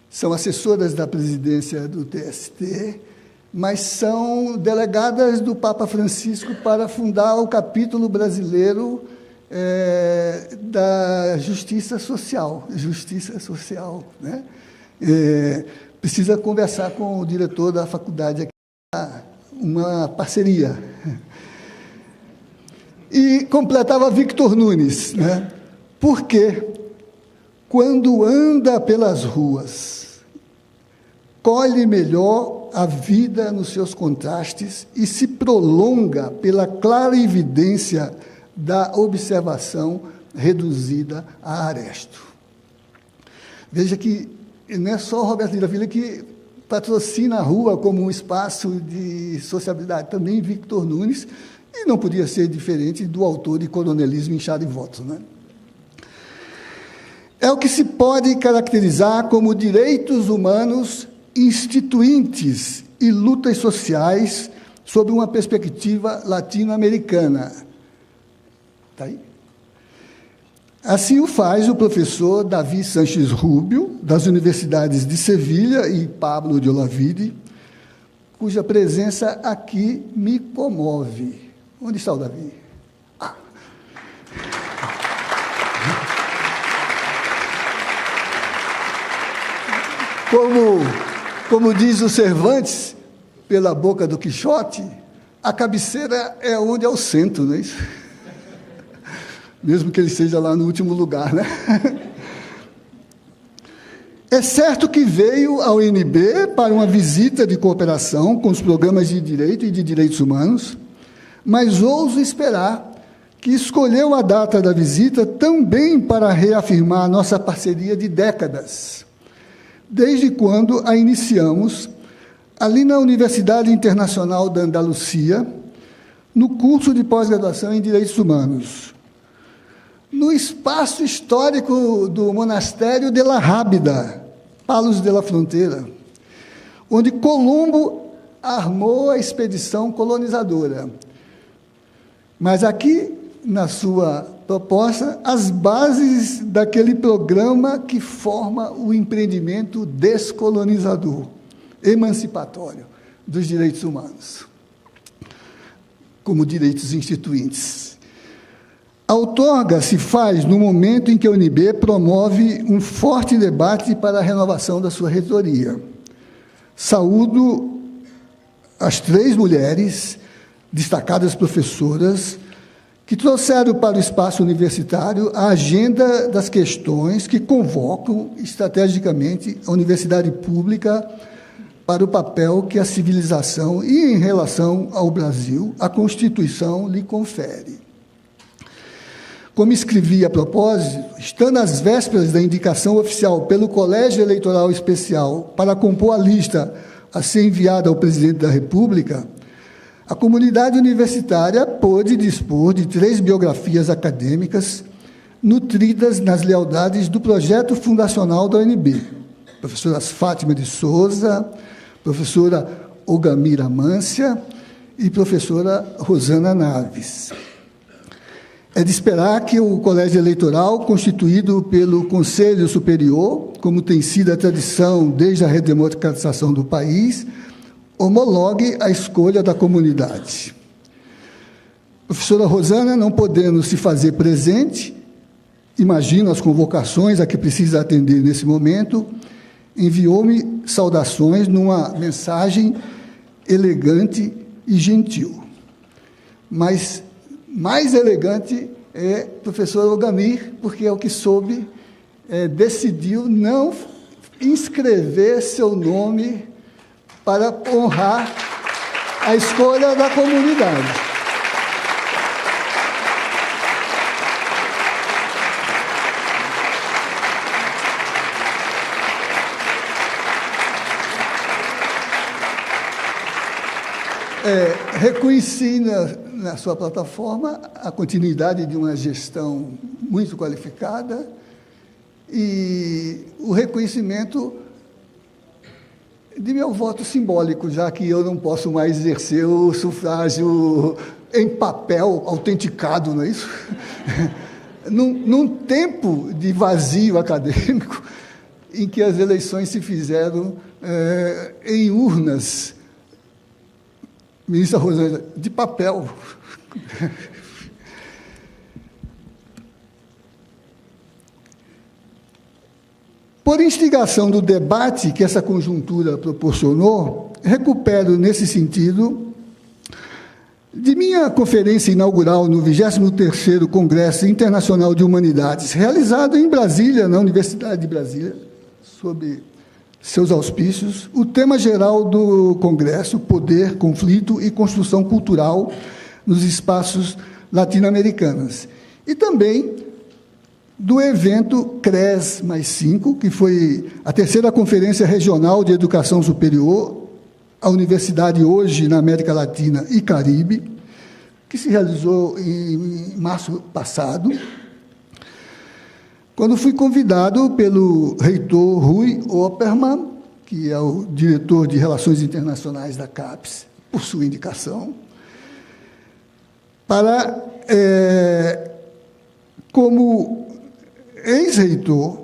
são assessoras da presidência do TST, mas são delegadas do Papa Francisco para fundar o capítulo brasileiro da justiça social, né? Precisa conversar com o diretor da faculdade aqui, uma parceria. E completava Victor Nunes, né? Porque quando anda pelas ruas, colhe melhor a vida nos seus contrastes e se prolonga pela clara evidência da observação reduzida a aresto. Veja que não é só o Roberto Lira Filho que patrocina a rua como um espaço de sociabilidade, também Victor Nunes, e não podia ser diferente do autor de Coronelismo, Inchado e Votos, né? É o que se pode caracterizar como direitos humanos instituintes e lutas sociais sob uma perspectiva latino-americana. Está aí? Assim o faz o professor Davi Sanches Rubio, das universidades de Sevilha e Pablo de Olavide, cuja presença aqui me comove. Onde está o Davi? Como diz o Cervantes, pela boca do Quixote, a cabeceira é onde é o centro, não é isso? Mesmo que ele seja lá no último lugar, né? É certo que veio ao UNB para uma visita de cooperação com os programas de direito e de direitos humanos, mas ouso esperar que escolheu a data da visita também para reafirmar nossa parceria de décadas, desde quando a iniciamos ali na Universidade Internacional da Andalucia, no curso de pós-graduação em Direitos Humanos, no espaço histórico do Monastério de La Rábida, Palos de la Fronteira, onde Colombo armou a expedição colonizadora. Mas aqui, na sua proposta, as bases daquele programa que forma o empreendimento descolonizador, emancipatório dos direitos humanos, como direitos instituintes. A outorga se faz no momento em que a UNB promove um forte debate para a renovação da sua reitoria. Saúdo as 3 mulheres, destacadas professoras, que trouxeram para o espaço universitário a agenda das questões que convocam estrategicamente a universidade pública para o papel que a civilização e, em relação ao Brasil, a Constituição lhe confere. Como escrevi a propósito, estando às vésperas da indicação oficial pelo Colégio Eleitoral Especial para compor a lista a ser enviada ao presidente da República, a comunidade universitária pôde dispor de 3 biografias acadêmicas nutridas nas lealdades do projeto fundacional da UNB, professoras Fátima de Souza, professora Ogamira Mância e professora Rosana Naves. É de esperar que o Colégio Eleitoral, constituído pelo Conselho Superior, como tem sido a tradição desde a redemocratização do país, homologue a escolha da comunidade. Professora Rosana, não podendo se fazer presente, imagino as convocações a que precisa atender nesse momento, enviou-me saudações numa mensagem elegante e gentil. Mas mais elegante é o professor Ogamir, porque é o que soube, decidiu não inscrever seu nome para honrar a escolha da comunidade. Reconheci na sua plataforma a continuidade de uma gestão muito qualificada e o reconhecimento de meu voto simbólico, já que eu não posso mais exercer o sufrágio em papel autenticado, não é isso? Num tempo de vazio acadêmico, em que as eleições se fizeram em urnas, ministra Rosângela, de papel. Por instigação do debate que essa conjuntura proporcionou, recupero, nesse sentido, de minha conferência inaugural no 23º Congresso Internacional de Humanidades, realizado em Brasília, na Universidade de Brasília, sob seus auspícios, o tema geral do Congresso, Poder, Conflito e Construção Cultural nos Espaços Latino-Americanos. E também do evento CRES +5, que foi a 3ª Conferência Regional de Educação Superior, a Universidade hoje na América Latina e Caribe, que se realizou em março passado, quando fui convidado pelo reitor Rui Oppermann, que é o diretor de Relações Internacionais da CAPES, por sua indicação, para, como ex-reitor,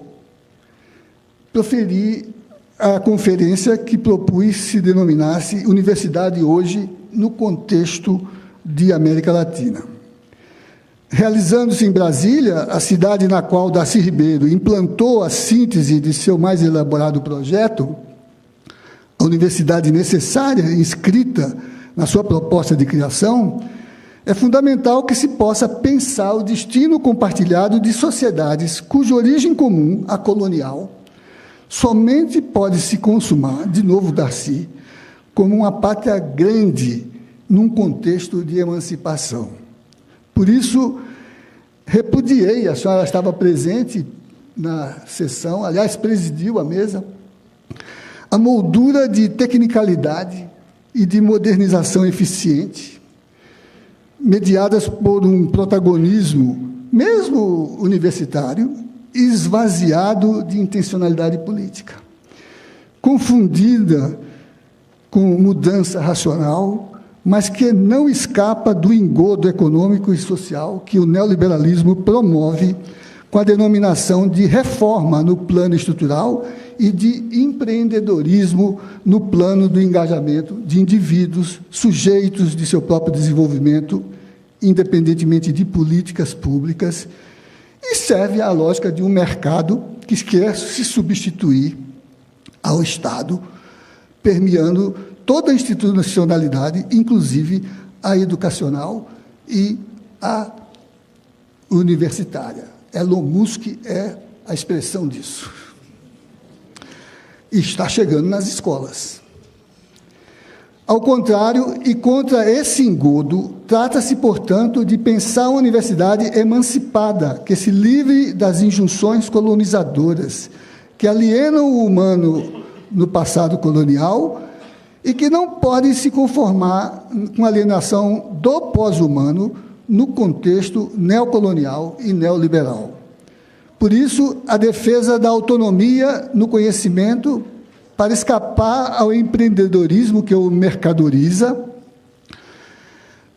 proferi a conferência que propus se denominasse Universidade Hoje no contexto de América Latina. Realizando-se em Brasília, a cidade na qual Darcy Ribeiro implantou a síntese de seu mais elaborado projeto, a universidade necessária, inscrita na sua proposta de criação, é fundamental que se possa pensar o destino compartilhado de sociedades cuja origem comum, a colonial, somente pode se consumar, de novo Darcy, como uma pátria grande num contexto de emancipação. Por isso, repudiei, a senhora estava presente na sessão, aliás, presidiu a mesa, a moldura de tecnicalidade e de modernização eficiente, mediadas por um protagonismo, mesmo universitário, esvaziado de intencionalidade política, confundida com mudança racional, mas que não escapa do engodo econômico e social que o neoliberalismo promove com a denominação de reforma no plano estrutural e de empreendedorismo no plano do engajamento de indivíduos sujeitos de seu próprio desenvolvimento, independentemente de políticas públicas, e serve à lógica de um mercado que quer se substituir ao Estado, permeando toda a institucionalidade, inclusive a educacional e a universitária. Elon Musk é a expressão disso. E está chegando nas escolas. Ao contrário, e contra esse engodo, trata-se, portanto, de pensar a universidade emancipada, que se livre das injunções colonizadoras, que alienam o humano no passado colonial e que não pode se conformar com a alienação do pós-humano no contexto neocolonial e neoliberal. Por isso, a defesa da autonomia no conhecimento para escapar ao empreendedorismo que o mercadoriza,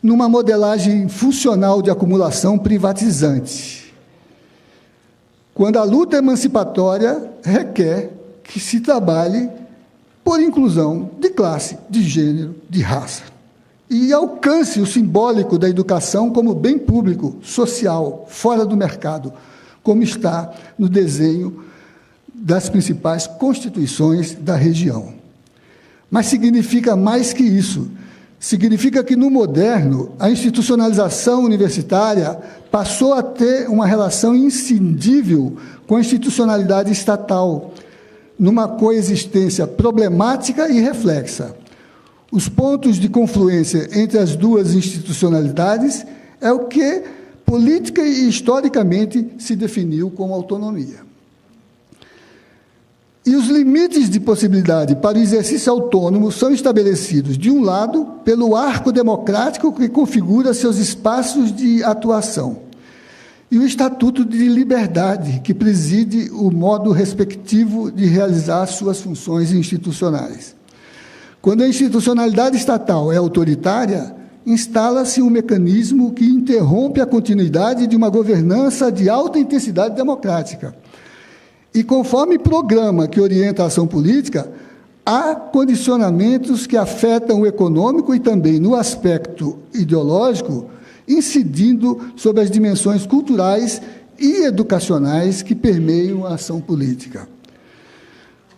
numa modelagem funcional de acumulação privatizante. Quando a luta emancipatória requer que se trabalhe por inclusão de classe, de gênero, de raça, e alcance o simbólico da educação como bem público, social, fora do mercado, como está no desenho das principais constituições da região. Mas significa mais que isso. Significa que, no moderno, a institucionalização universitária passou a ter uma relação inscindível com a institucionalidade estatal, numa coexistência problemática e reflexa. Os pontos de confluência entre as duas institucionalidades é o que, política e historicamente, se definiu como autonomia. E os limites de possibilidade para o exercício autônomo são estabelecidos, de um lado, pelo arco democrático que configura seus espaços de atuação, e o Estatuto de Liberdade, que preside o modo respectivo de realizar suas funções institucionais. Quando a institucionalidade estatal é autoritária, instala-se um mecanismo que interrompe a continuidade de uma governança de alta intensidade democrática. E, conforme programa que orienta a ação política, há condicionamentos que afetam o econômico e também, no aspecto ideológico, incidindo sobre as dimensões culturais e educacionais que permeiam a ação política.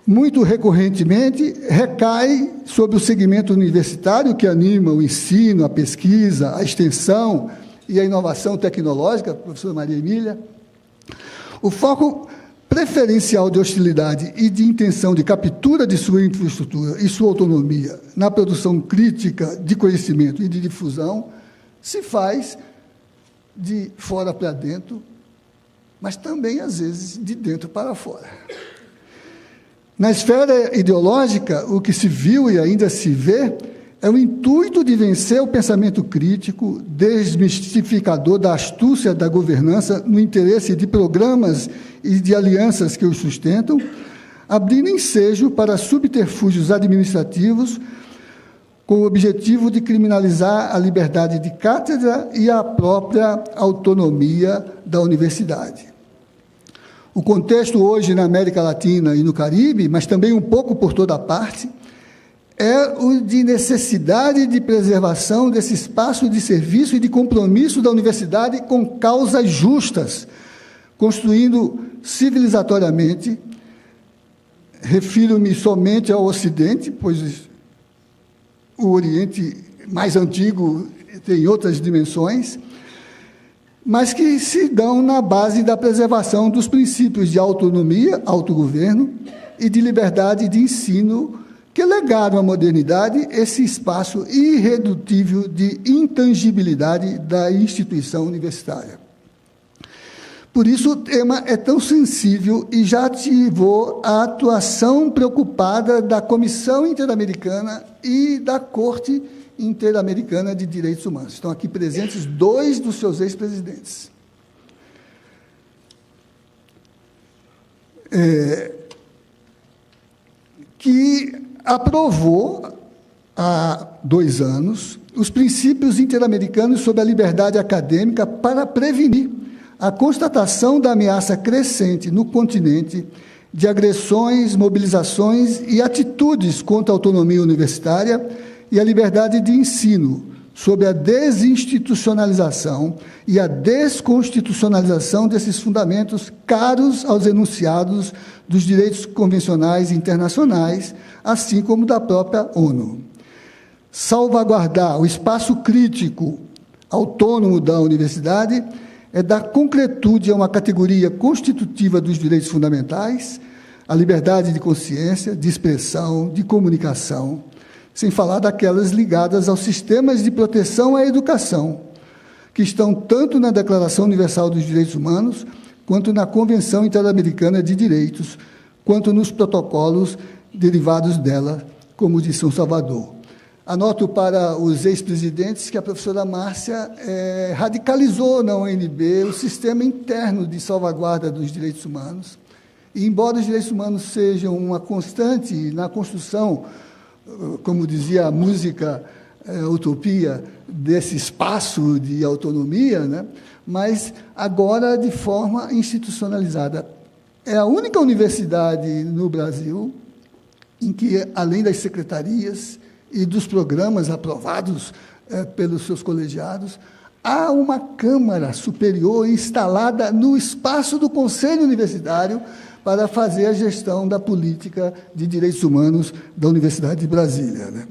Muito recorrentemente, recai sobre o segmento universitário, que anima o ensino, a pesquisa, a extensão e a inovação tecnológica, professora Maria Emília, o foco preferencial de hostilidade e de intenção de captura de sua infraestrutura e sua autonomia na produção crítica de conhecimento e de difusão se faz de fora para dentro, mas também, às vezes, de dentro para fora. Na esfera ideológica, o que se viu e ainda se vê é o intuito de vencer o pensamento crítico, desmistificador da astúcia da governança no interesse de programas e de alianças que os sustentam, abrindo ensejo para subterfúgios administrativos com o objetivo de criminalizar a liberdade de cátedra e a própria autonomia da universidade. O contexto hoje na América Latina e no Caribe, mas também um pouco por toda parte, é o de necessidade de preservação desse espaço de serviço e de compromisso da universidade com causas justas, construindo civilizatoriamente. Refiro-me somente ao Ocidente, pois o Oriente mais antigo tem outras dimensões, mas que se dão na base da preservação dos princípios de autonomia, autogoverno e de liberdade de ensino, que legaram à modernidade esse espaço irredutível de intangibilidade da instituição universitária. Por isso, o tema é tão sensível e já ativou a atuação preocupada da Comissão Interamericana e da Corte Interamericana de Direitos Humanos. Estão aqui presentes 2 dos seus ex-presidentes. Que aprovou, há 2 anos, os princípios interamericanos sobre a liberdade acadêmica para prevenir a constatação da ameaça crescente no continente de agressões, mobilizações e atitudes contra a autonomia universitária e a liberdade de ensino, sobre a desinstitucionalização e a desconstitucionalização desses fundamentos caros aos enunciados dos direitos convencionais internacionais, assim como da própria ONU. Salvaguardar o espaço crítico autônomo da universidade é dar concretude a uma categoria constitutiva dos direitos fundamentais, a liberdade de consciência, de expressão, de comunicação, sem falar daquelas ligadas aos sistemas de proteção à educação, que estão tanto na Declaração Universal dos Direitos Humanos, quanto na Convenção Interamericana de Direitos, quanto nos protocolos derivados dela, como o de São Salvador. Anoto para os ex-presidentes que a professora Márcia radicalizou na UNB o sistema interno de salvaguarda dos direitos humanos, e embora os direitos humanos sejam uma constante na construção, como dizia a música Utopia, desse espaço de autonomia, né? Mas agora de forma institucionalizada. É a única universidade no Brasil em que, além das secretarias e dos programas aprovados pelos seus colegiados, há uma Câmara Superior instalada no espaço do Conselho Universitário para fazer a gestão da política de direitos humanos da Universidade de Brasília, né?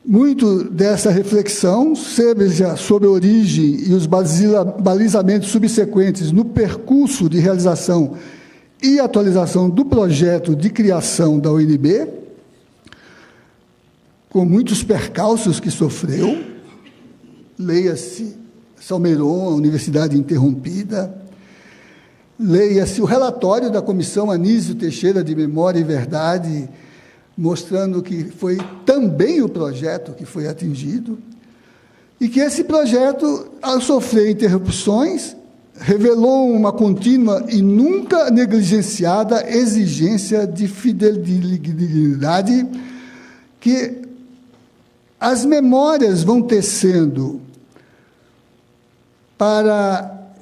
Muito dessa reflexão, seja sobre a origem e os balizamentos subsequentes no percurso de realização e atualização do projeto de criação da UNB, com muitos percalços que sofreu, leia-se Salmeron, a Universidade Interrompida, leia-se o relatório da Comissão Anísio Teixeira de Memória e Verdade, mostrando que foi também o projeto que foi atingido, e que esse projeto, ao sofrer interrupções, revelou uma contínua e nunca negligenciada exigência de fidelidade que as memórias vão tecendo para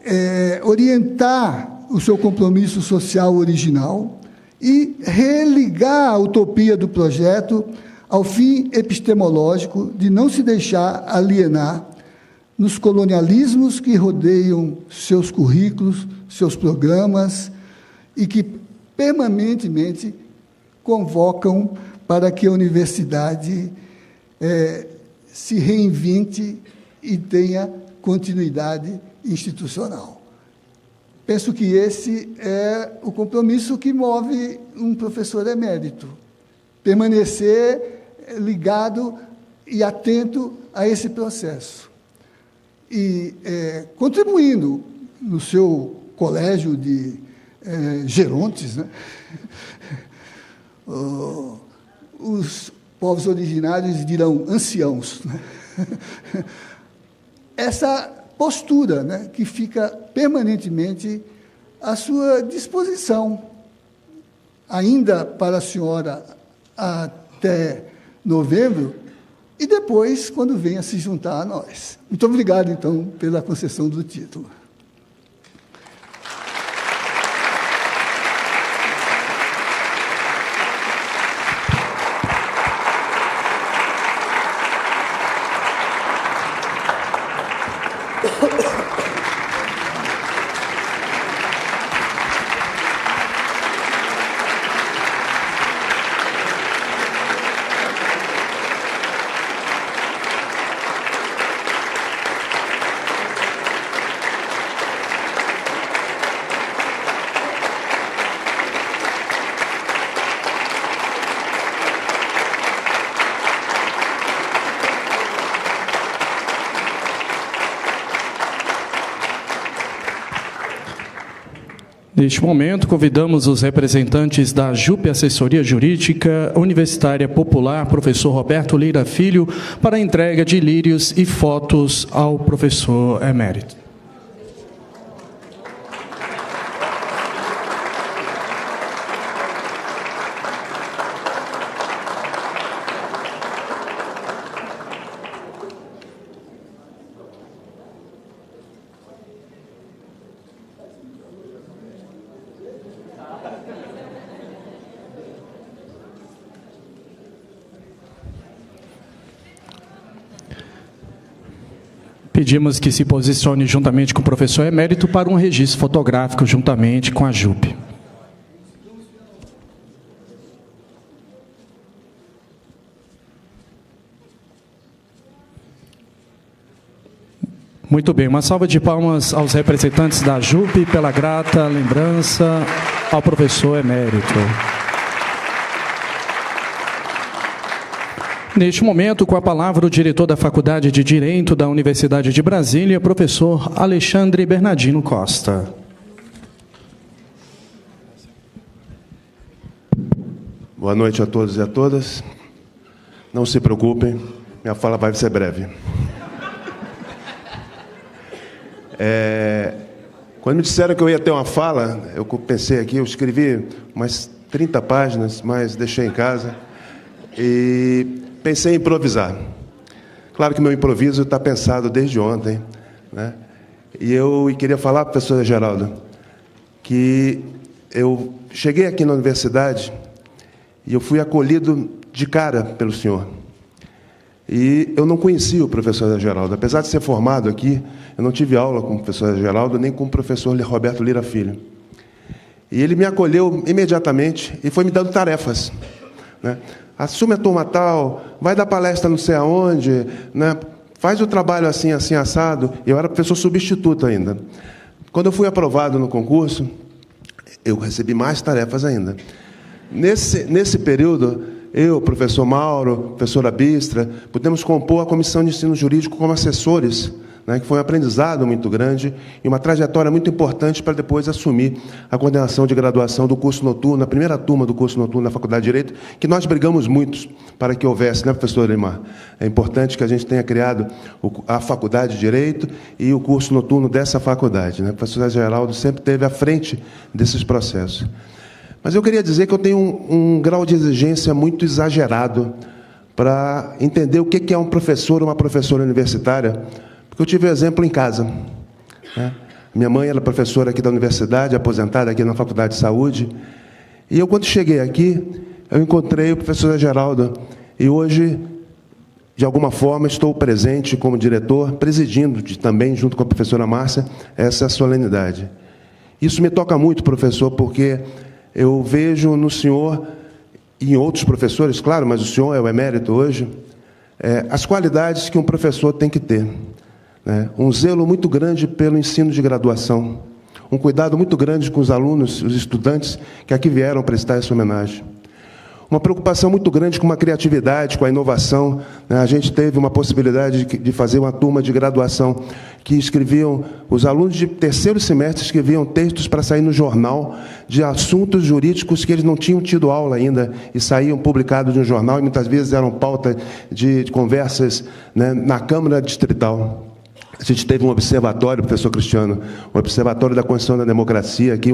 orientar o seu compromisso social original e religar a utopia do projeto ao fim epistemológico de não se deixar alienar nos colonialismos que rodeiam seus currículos, seus programas, e que permanentemente convocam para que a universidade se reinvente e tenha continuidade institucional. Penso que esse é o compromisso que move um professor emérito, permanecer ligado e atento a esse processo. E contribuindo no seu colégio de gerontes, né? Os povos originários dirão anciãos, né? Essa postura, né, que fica permanentemente à sua disposição, ainda para a senhora até novembro, e depois, quando venha se juntar a nós. Muito obrigado, então, pela concessão do título. Neste momento, convidamos os representantes da JUP Assessoria Jurídica Universitária Popular, professor Roberto Lira Filho, para a entrega de lírios e fotos ao professor emérito. Pedimos que se posicione juntamente com o professor emérito para um registro fotográfico juntamente com a JUP. Muito bem, uma salva de palmas aos representantes da JUP pela grata lembrança ao professor emérito. Neste momento, com a palavra, o diretor da Faculdade de Direito da Universidade de Brasília, professor Alexandre Bernardino Costa. Boa noite a todos e a todas. Não se preocupem, minha fala vai ser breve. Quando me disseram que eu ia ter uma fala, eu pensei aqui, eu escrevi umas 30 páginas, mas deixei em casa e pensei em improvisar. Claro que meu improviso está pensado desde ontem, né? E eu queria falar, professor Geraldo, que eu cheguei aqui na universidade e eu fui acolhido de cara pelo senhor. E eu não conhecia o professor Geraldo. Apesar de ser formado aqui, eu não tive aula com o professor Geraldo, nem com o professor Roberto Lira Filho. E ele me acolheu imediatamente e foi me dando tarefas, né? Assume a turma tal, vai dar palestra não sei aonde, né? Faz o trabalho assim, assim, assado. Eu era professor substituto ainda. Quando eu fui aprovado no concurso, eu recebi mais tarefas ainda. Nesse período, eu, professor Mauro, professora Bistra, pudemos compor a Comissão de Ensino Jurídico como assessores, né, que foi um aprendizado muito grande e uma trajetória muito importante para depois assumir a coordenação de graduação do curso noturno, a primeira turma do curso noturno da Faculdade de Direito, que nós brigamos muito para que houvesse, né, professor Elimar? É importante que a gente tenha criado a Faculdade de Direito e o curso noturno dessa faculdade, né? O professor Geraldo sempre esteve à frente desses processos. Mas eu queria dizer que eu tenho um grau de exigência muito exagerado para entender o que é um professor ou uma professora universitária, porque eu tive um exemplo em casa, né? Minha mãe era professora aqui da universidade, aposentada aqui na Faculdade de Saúde, e eu, quando cheguei aqui, eu encontrei o professor Geraldo, e hoje, de alguma forma, estou presente como diretor, presidindo também, junto com a professora Márcia, essa solenidade. Isso me toca muito, professor, porque eu vejo no senhor, e em outros professores, claro, mas o senhor é o emérito hoje, as qualidades que um professor tem que ter, né? Um zelo muito grande pelo ensino de graduação, um cuidado muito grande com os alunos, os estudantes que aqui vieram prestar essa homenagem. Uma preocupação muito grande com a criatividade, com a inovação, né? A gente teve uma possibilidade de fazer uma turma de graduação que escreviam, os alunos de terceiro semestre escreviam textos para sair no jornal de assuntos jurídicos que eles não tinham tido aula ainda e saíam publicados no jornal e muitas vezes eram pauta de conversas, né, na Câmara Distrital. A gente teve um observatório, professor Cristiano, um observatório da Constituição da Democracia, aqui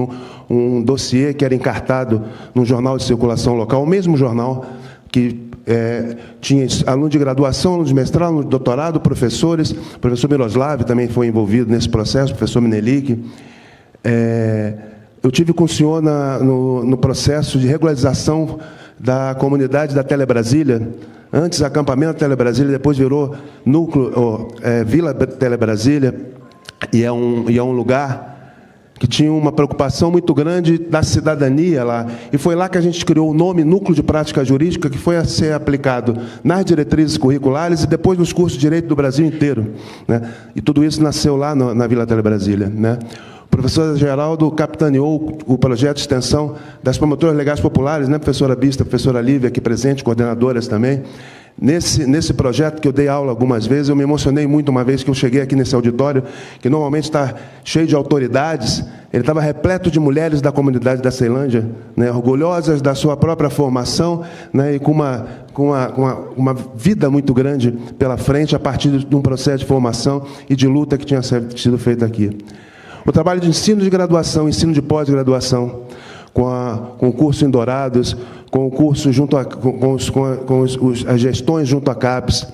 um dossiê que era encartado num jornal de circulação local, o mesmo jornal que tinha aluno de graduação, aluno de mestrado, aluno de doutorado, professores, o professor Miroslav também foi envolvido nesse processo, o professor Menelik. Eu tive com o senhor no processo de regularização da comunidade da Telebrasília. Antes, acampamento Telebrasília, depois virou núcleo, Vila Telebrasília, e é um lugar que tinha uma preocupação muito grande da cidadania lá. E foi lá que a gente criou o nome Núcleo de Prática Jurídica, que foi a ser aplicado nas diretrizes curriculares e depois nos cursos de Direito do Brasil inteiro, né? E tudo isso nasceu lá na Vila Telebrasília, né? O professor Geraldo capitaneou o projeto de extensão das promotoras legais populares, né, professora Bista, professora Lívia, aqui presente, coordenadoras também. Nesse projeto que eu dei aula algumas vezes, eu me emocionei muito uma vez que eu cheguei aqui nesse auditório, que normalmente está cheio de autoridades, Ele estava repleto de mulheres da comunidade da Ceilândia, né, orgulhosas da sua própria formação, né, e com uma vida muito grande pela frente, a partir de um processo de formação e de luta que tinha sido feito aqui. O trabalho de ensino de graduação, ensino de pós-graduação, com o curso em Dourados, com o curso junto as gestões junto à CAPES,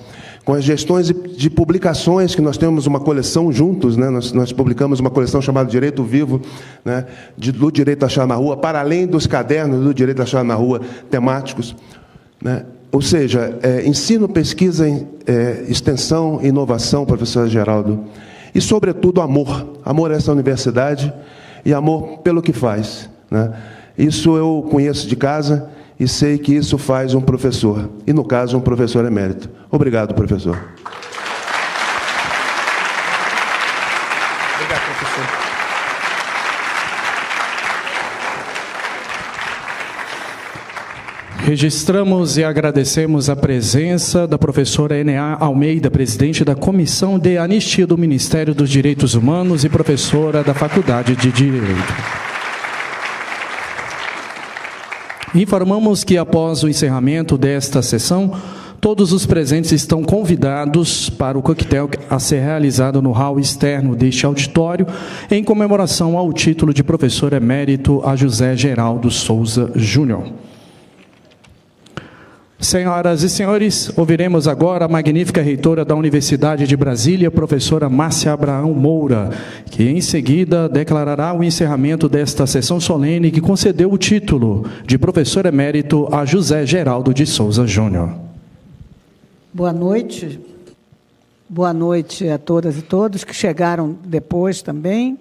com as gestões de publicações, que nós temos uma coleção juntos, né? Nós publicamos uma coleção chamada Direito Vivo, né? Do Direito a Achar na Rua, para além dos cadernos do Direito a Achar na Rua, temáticos, né? Ou seja, ensino, pesquisa, extensão e inovação, professor Geraldo, e, sobretudo, amor a essa universidade e amor pelo que faz, né? Isso eu conheço de casa e sei que isso faz um professor, e, no caso, um professor emérito. Obrigado, professor. Obrigado, professor. Registramos e agradecemos a presença da professora Enea Almeida, presidente da Comissão de Anistia do Ministério dos Direitos Humanos e professora da Faculdade de Direito. Informamos que, após o encerramento desta sessão, todos os presentes estão convidados para o coquetel a ser realizado no hall externo deste auditório, em comemoração ao título de professor emérito a José Geraldo Souza Júnior. Senhoras e senhores, ouviremos agora a magnífica reitora da Universidade de Brasília, professora Márcia Abraão Moura, que em seguida declarará o encerramento desta sessão solene que concedeu o título de professor emérito a José Geraldo de Souza Júnior. Boa noite. Boa noite a todas e todos que chegaram depois também.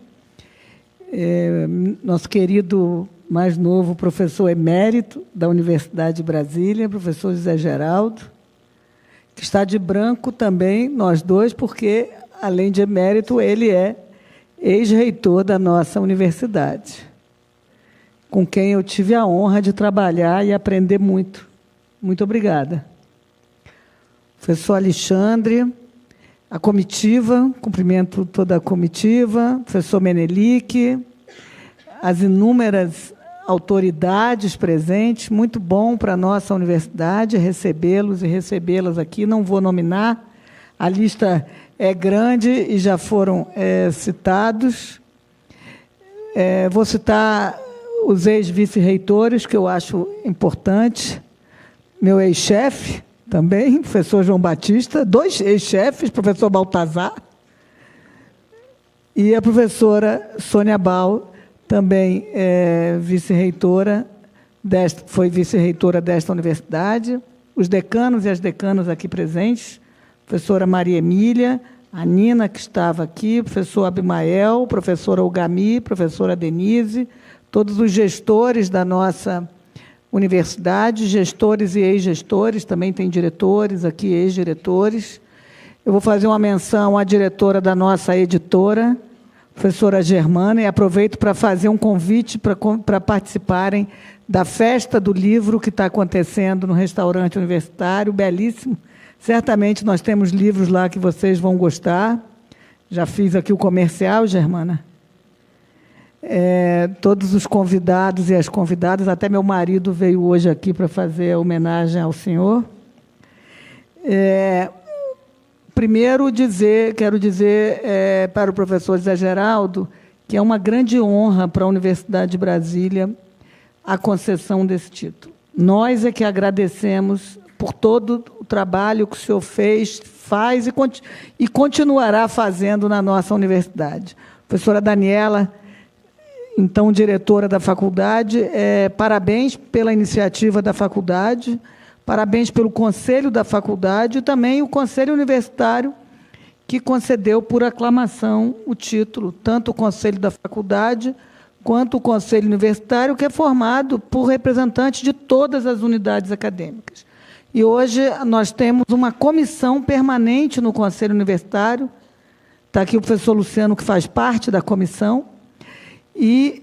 Nosso querido mais novo professor emérito da Universidade de Brasília, professor José Geraldo, que está de branco também, nós dois, porque, além de emérito, ele é ex-reitor da nossa universidade, com quem eu tive a honra de trabalhar e aprender muito. Muito obrigada. Professor Alexandre, a comitiva, cumprimento toda a comitiva, professor Menelik, as inúmeras autoridades presentes, muito bom para a nossa universidade recebê-los e recebê-las aqui. Não vou nominar, a lista é grande e já foram citados. Vou citar os ex-vice-reitores, que eu acho importante. Meu ex-chefe também, professor João Batista, dois ex-chefes, professor Baltazar, e a professora Sônia Bal, também vice-reitora, foi vice-reitora desta universidade, os decanos e as decanas aqui presentes, professora Maria Emília, a Nina, que estava aqui, professor Abimael, professora Ogami, professora Denise, todos os gestores da nossa universidade, gestores e ex-gestores, também tem diretores aqui, ex-diretores. Eu vou fazer uma menção à diretora da nossa editora, professora Germana, e aproveito para fazer um convite para participarem da festa do livro que está acontecendo no restaurante universitário, belíssimo. Certamente nós temos livros lá que vocês vão gostar. Já fiz aqui o comercial, Germana. Todos os convidados e as convidadas, até meu marido veio hoje aqui para fazer a homenagem ao senhor. Primeiro, quero dizer para o professor José Geraldo que é uma grande honra para a Universidade de Brasília a concessão desse título. Nós é que agradecemos por todo o trabalho que o senhor faz e continuará fazendo na nossa universidade. Professora Daniela, então diretora da faculdade, parabéns pela iniciativa da faculdade, parabéns pelo conselho da faculdade e também o conselho universitário, que concedeu por aclamação o título, tanto o conselho da faculdade quanto o conselho universitário, que é formado por representantes de todas as unidades acadêmicas. E hoje nós temos uma comissão permanente no conselho universitário, está aqui o professor Luciano, que faz parte da comissão, e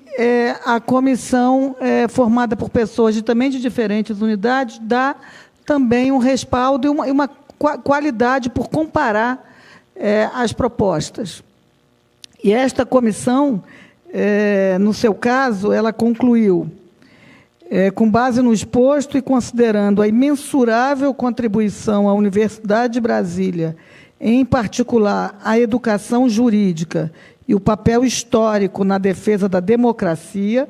a comissão, formada por pessoas também de diferentes unidades, dá também um respaldo e uma qualidade por comparar as propostas. E esta comissão no seu caso, ela concluiu, com base no exposto e considerando a imensurável contribuição à Universidade de Brasília, em particular a educação jurídica e o papel histórico na defesa da democracia,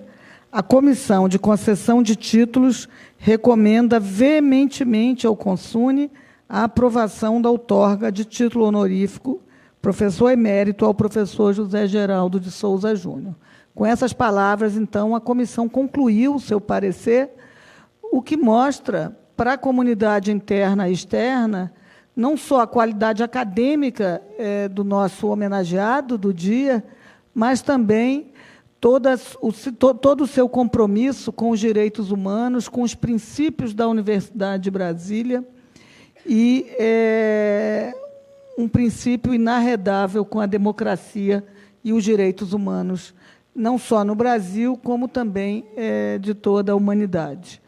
a Comissão de Concessão de Títulos recomenda veementemente ao CONSUNE a aprovação da outorga de título honorífico professor emérito ao professor José Geraldo de Souza Júnior. Com essas palavras, então, a comissão concluiu o seu parecer, o que mostra para a comunidade interna e externa não só a qualidade acadêmica do nosso homenageado do dia, mas também todo o seu compromisso com os direitos humanos, com os princípios da Universidade de Brasília e um princípio inarredável com a democracia e os direitos humanos, não só no Brasil, como também de toda a humanidade.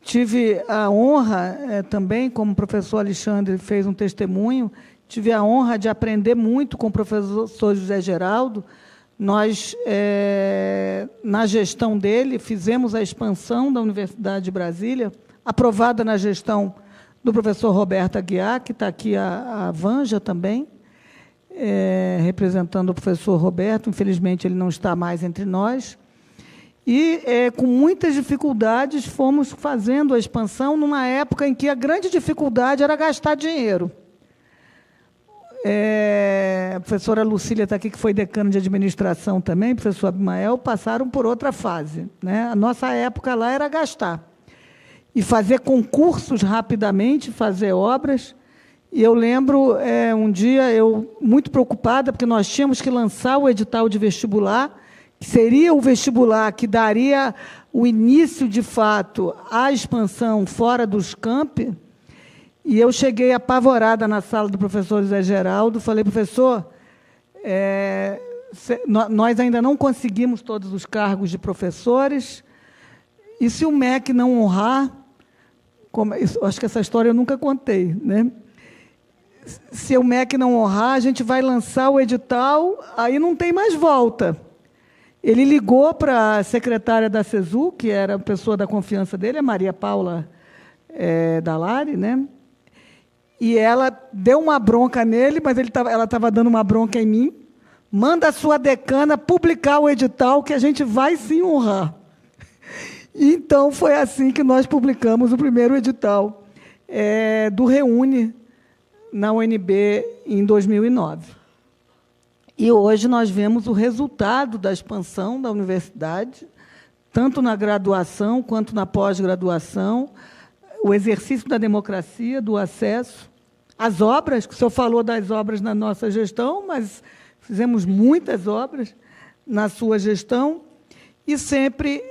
Tive a honra também, como o professor Alexandre fez um testemunho, tive a honra de aprender muito com o professor José Geraldo. Nós, na gestão dele, fizemos a expansão da Universidade de Brasília, aprovada na gestão do professor Roberto Aguiar, que está aqui a Vanja também, representando o professor Roberto. Infelizmente, ele não está mais entre nós. E, com muitas dificuldades, fomos fazendo a expansão numa época em que a grande dificuldade era gastar dinheiro. A professora Lucília está aqui, que foi decana de administração também, o professor Abimael, passaram por outra fase, né? A nossa época lá era gastar. E fazer concursos rapidamente, fazer obras. E eu lembro, um dia, eu muito preocupada, porque nós tínhamos que lançar o edital de vestibular, que seria o vestibular que daria o início, de fato, à expansão fora dos campi. E eu cheguei apavorada na sala do professor José Geraldo, falei, professor, nós ainda não conseguimos todos os cargos de professores, e se o MEC não honrar, acho que essa história eu nunca contei, né? Se o MEC não honrar, a gente vai lançar o edital, aí não tem mais volta. Ele ligou para a secretária da CESU, que era a pessoa da confiança dele, a Maria Paula Dalari, né? E ela deu uma bronca nele, mas ela estava dando uma bronca em mim. Manda a sua decana publicar o edital, que a gente vai sim honrar. E, então, foi assim que nós publicamos o primeiro edital do Reúne na UNB em 2009. E hoje nós vemos o resultado da expansão da universidade, tanto na graduação quanto na pós-graduação, o exercício da democracia, do acesso, as obras, que o senhor falou das obras na nossa gestão, mas fizemos muitas obras na sua gestão, e sempre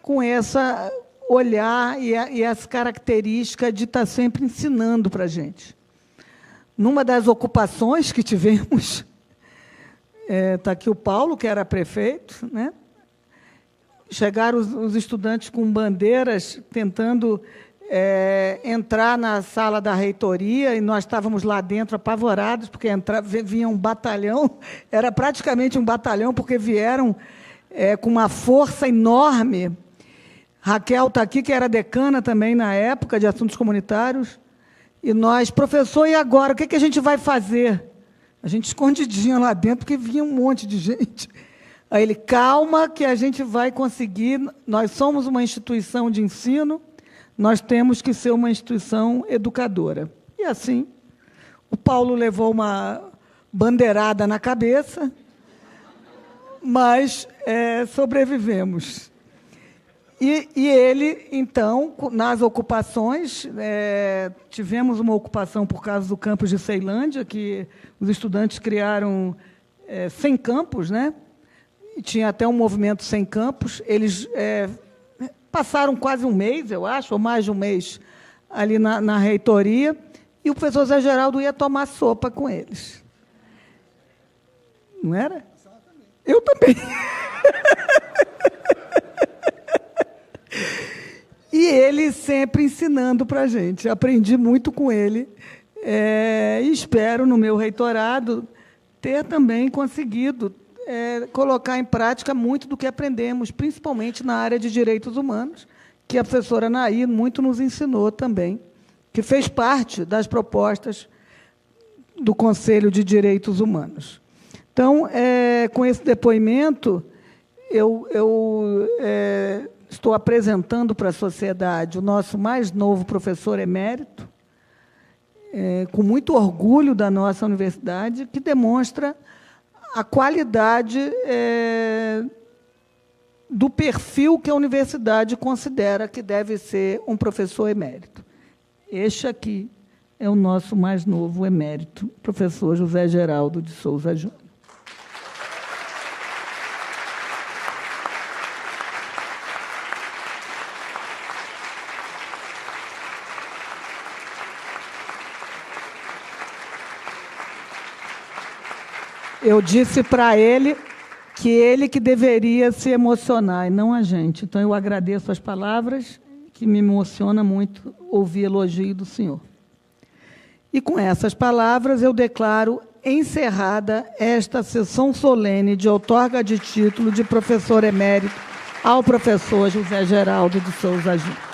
com essa olhar e essa característica de estar sempre ensinando para a gente. Numa das ocupações que tivemos, está aqui o Paulo, que era prefeito, né? Chegaram os estudantes com bandeiras tentando entrar na sala da reitoria, e nós estávamos lá dentro apavorados, porque vinha um batalhão, era praticamente um batalhão, porque vieram com uma força enorme. Raquel está aqui, que era decana também na época de assuntos comunitários, e nós, professor, e agora? O que a gente vai fazer? A gente escondidinha lá dentro, porque vinha um monte de gente. Aí ele, calma, que a gente vai conseguir, nós somos uma instituição de ensino, nós temos que ser uma instituição educadora. E assim, o Paulo levou uma bandeirada na cabeça, mas sobrevivemos. E ele, então, nas ocupações, tivemos uma ocupação por causa do campus de Ceilândia, que os estudantes criaram 100 campos, né? E tinha até um movimento sem campus. Eles passaram quase um mês, eu acho, ou mais de um mês, ali na reitoria, e o professor Zé Geraldo ia tomar sopa com eles. Não era? Eu também. E ele sempre ensinando para a gente. Aprendi muito com ele. E espero, no meu reitorado, ter também conseguido colocar em prática muito do que aprendemos, principalmente na área de direitos humanos, que a professora Anaí muito nos ensinou também, que fez parte das propostas do Conselho de Direitos Humanos. Então, com esse depoimento, eu estou apresentando para a sociedade o nosso mais novo professor emérito, com muito orgulho da nossa universidade, que demonstra a qualidade do perfil que a universidade considera que deve ser um professor emérito. Este aqui é o nosso mais novo emérito, professor José Geraldo de Souza Júnior. Eu disse para ele que deveria se emocionar, e não a gente. Então, eu agradeço as palavras, que me emociona muito ouvir elogio do senhor. E, com essas palavras, eu declaro encerrada esta sessão solene de outorga de título de professor emérito ao professor José Geraldo de Souza Júnior.